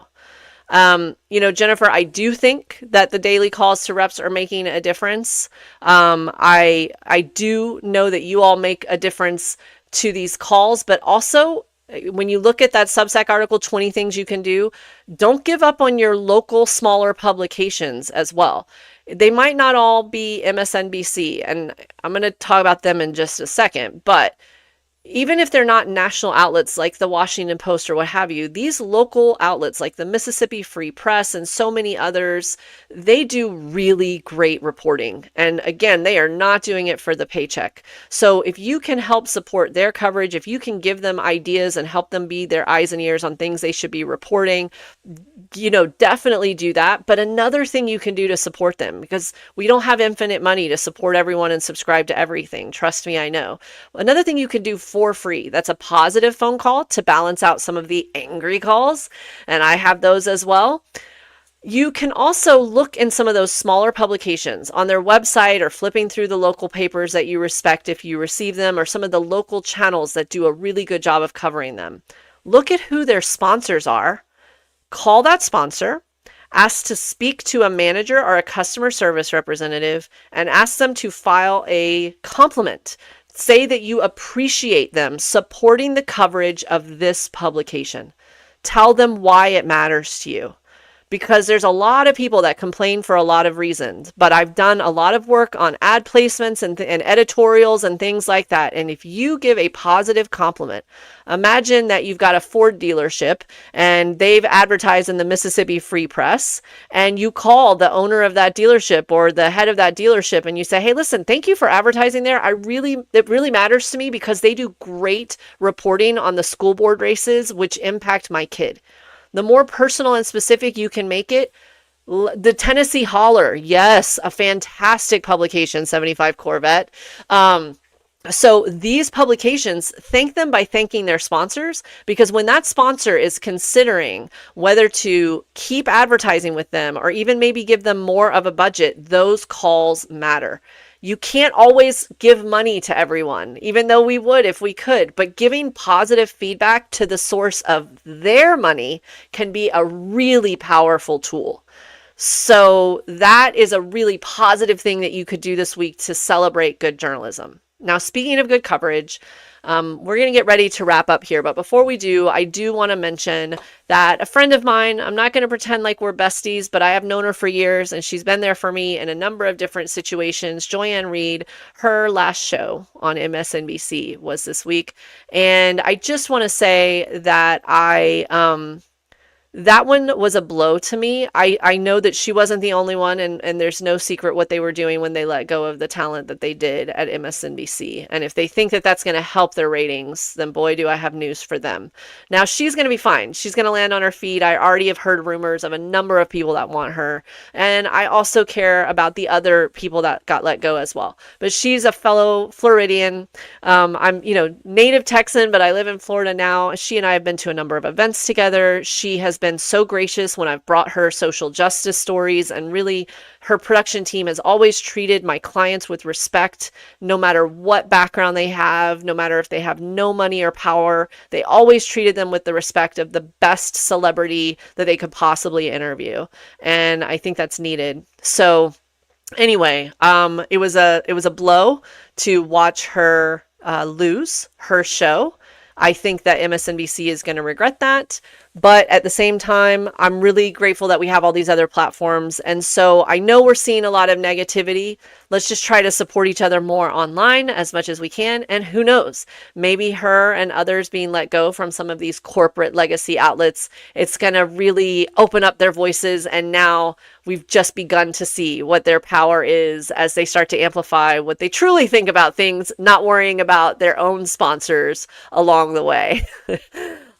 Jennifer, I do think that the daily calls to reps are making a difference. I do know that you all make a difference to these calls, but also when you look at that Substack article, 20 things you can do, don't give up on your local smaller publications as well. They might not all be MSNBC, and I'm going to talk about them in just a second, but even if they're not national outlets like the Washington Post or what have you, these local outlets like the Mississippi Free Press and so many others, they do really great reporting. And again, they are not doing it for the paycheck. So if you can help support their coverage, if you can give them ideas and help them be their eyes and ears on things they should be reporting, definitely do that. But another thing you can do to support them, because we don't have infinite money to support everyone and subscribe to everything. Trust me, I know. Another thing you can do for free, that's a positive phone call to balance out some of the angry calls. And I have those as well. You can also look in some of those smaller publications on their website, or flipping through the local papers that you respect if you receive them, or some of the local channels that do a really good job of covering them. Look at who their sponsors are. Call that sponsor, ask to speak to a manager or a customer service representative, and ask them to file a compliment. Say that you appreciate them supporting the coverage of this publication. Tell them why it matters to you. Because there's a lot of people that complain for a lot of reasons, but I've done a lot of work on ad placements and editorials and things like that. And if you give a positive compliment, imagine that you've got a Ford dealership and they've advertised in the Mississippi Free Press, and you call the owner of that dealership or the head of that dealership and you say, hey, listen, thank you for advertising there. It really matters to me because they do great reporting on the school board races, which impact my kid. The more personal and specific you can make it. The Tennessee Holler, yes, a fantastic publication, 75 Corvette. So these publications, thank them by thanking their sponsors, because when that sponsor is considering whether to keep advertising with them or even maybe give them more of a budget, those calls matter. You can't always give money to everyone, even though we would if we could, but giving positive feedback to the source of their money can be a really powerful tool. So that is a really positive thing that you could do this week to celebrate good journalism. Now, speaking of good coverage, we're going to get ready to wrap up here. But before we do, I do want to mention that a friend of mine, I'm not going to pretend like we're besties, but I have known her for years and she's been there for me in a number of different situations. Joy-Ann Reid, her last show on MSNBC was this week. And I just want to say that I That one was a blow to me. I know that she wasn't the only one, and there's no secret what they were doing when they let go of the talent that they did at MSNBC. And if they think that that's going to help their ratings, then boy, do I have news for them. Now, she's going to be fine. She's going to land on her feet. I already have heard rumors of a number of people that want her. And I also care about the other people that got let go as well. But she's a fellow Floridian. I'm, native Texan, but I live in Florida now. She and I have been to a number of events together. She has been so gracious when I've brought her social justice stories, and really her production team has always treated my clients with respect, no matter what background they have, no matter if they have no money or power. They always treated them with the respect of the best celebrity that they could possibly interview. And I think that's needed. So anyway, it was a blow to watch her lose her show. I think that MSNBC is going to regret that. But at the same time, I'm really grateful that we have all these other platforms. And so I know we're seeing a lot of negativity. Let's just try to support each other more online as much as we can. And who knows, maybe her and others being let go from some of these corporate legacy outlets, it's going to really open up their voices. And now we've just begun to see what their power is as they start to amplify what they truly think about things, not worrying about their own sponsors along the way.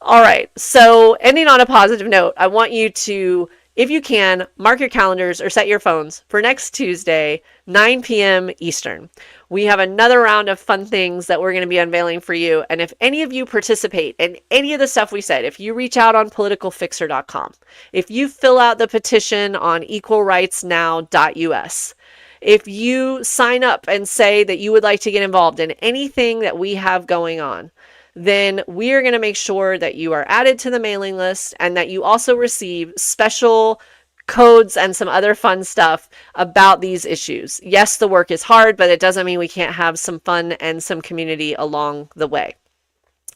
All right, so ending on a positive note, I want you to, if you can, mark your calendars or set your phones for next Tuesday, 9 p.m. Eastern. We have another round of fun things that we're going to be unveiling for you. And if any of you participate in any of the stuff we said, if you reach out on politicalfixer.com, if you fill out the petition on equalrightsnow.us, if you sign up and say that you would like to get involved in anything that we have going on, then we are going to make sure that you are added to the mailing list and that you also receive special codes and some other fun stuff about these issues. Yes, the work is hard, but it doesn't mean we can't have some fun and some community along the way.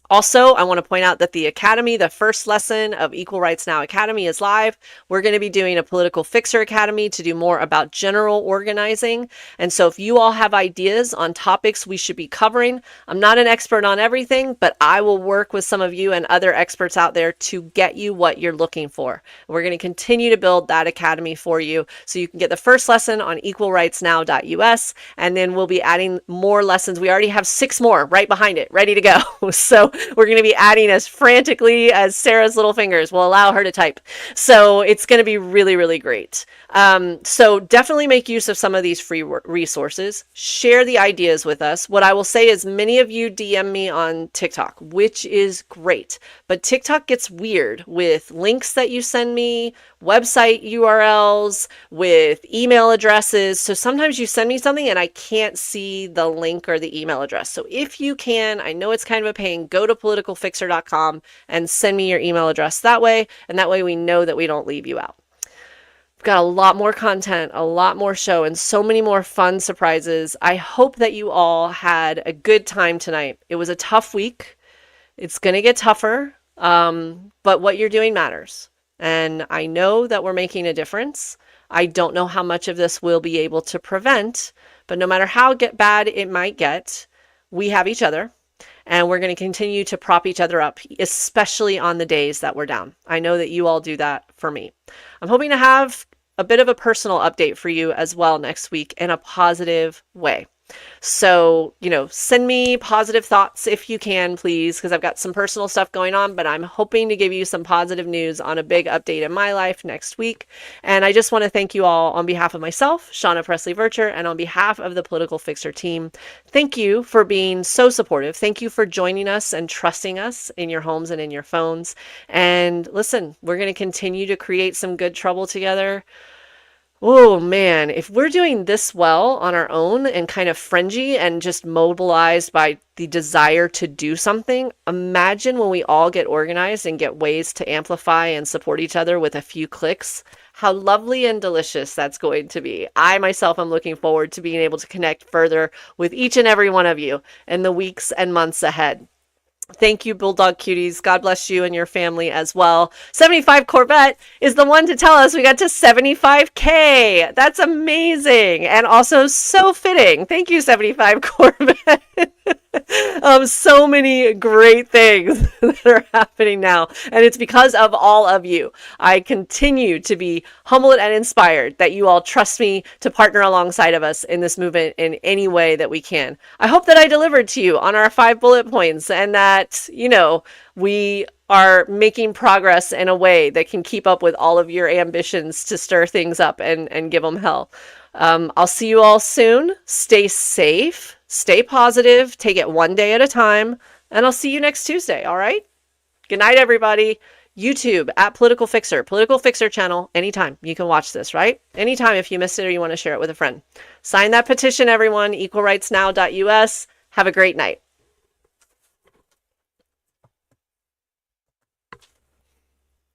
Also, I want to point out that the Academy, the first lesson of Equal Rights Now Academy, is live. We're going to be doing a Political Fixer Academy to do more about general organizing. And so if you all have ideas on topics we should be covering, I'm not an expert on everything, but I will work with some of you and other experts out there to get you what you're looking for. We're going to continue to build that Academy for you so you can get the first lesson on equalrightsnow.us, and then we'll be adding more lessons. We already have 6 more right behind it, ready to go. So we're going to be adding as frantically as Sarah's little fingers will allow her to type. So it's going to be really, really great. So definitely make use of some of these free resources. Share the ideas with us. What I will say is many of you DM me on TikTok, which is great. But TikTok gets weird with links that you send me, website URLs, with email addresses. So sometimes you send me something and I can't see the link or the email address. So if you can, I know it's kind of a pain, go to politicalfixer.com and send me your email address that way. And that way we know that we don't leave you out. We've got a lot more content, a lot more show, and so many more fun surprises. I hope that you all had a good time tonight. It was a tough week. It's going to get tougher, but what you're doing matters. And I know that we're making a difference. I don't know how much of this we'll be able to prevent, but no matter how bad it might get, we have each other. And we're going to continue to prop each other up, especially on the days that we're down. I know that you all do that for me. I'm hoping to have a bit of a personal update for you as well next week in a positive way. So, send me positive thoughts if you can, please, because I've got some personal stuff going on, but I'm hoping to give you some positive news on a big update in my life next week. And I just want to thank you all on behalf of myself, Shauna Presley Vircher, and on behalf of the Political Fixer team. Thank you for being so supportive. Thank you for joining us and trusting us in your homes and in your phones. And listen, we're going to continue to create some good trouble together. Oh man, if we're doing this well on our own and kind of fringy and just mobilized by the desire to do something, imagine when we all get organized and get ways to amplify and support each other with a few clicks, how lovely and delicious that's going to be. I myself am looking forward to being able to connect further with each and every one of you in the weeks and months ahead. Thank you, Bulldog Cuties. God bless you and your family as well. 75 Corvette is the one to tell us we got to 75K. That's amazing. And also so fitting. Thank you, 75 Corvette. So many great things that are happening now. And it's because of all of you. I continue to be humbled and inspired that you all trust me to partner alongside of us in this movement in any way that we can. I hope that I delivered to you on our 5 bullet points and that, we are making progress in a way that can keep up with all of your ambitions to stir things up and give them hell. I'll see you all soon. Stay safe, stay positive, take it one day at a time, and I'll see you next Tuesday, all right? Good night, everybody. YouTube at Political Fixer channel, anytime. You can watch this, right? Anytime if you missed it or you want to share it with a friend. Sign that petition, everyone, equalrightsnow.us. Have a great night.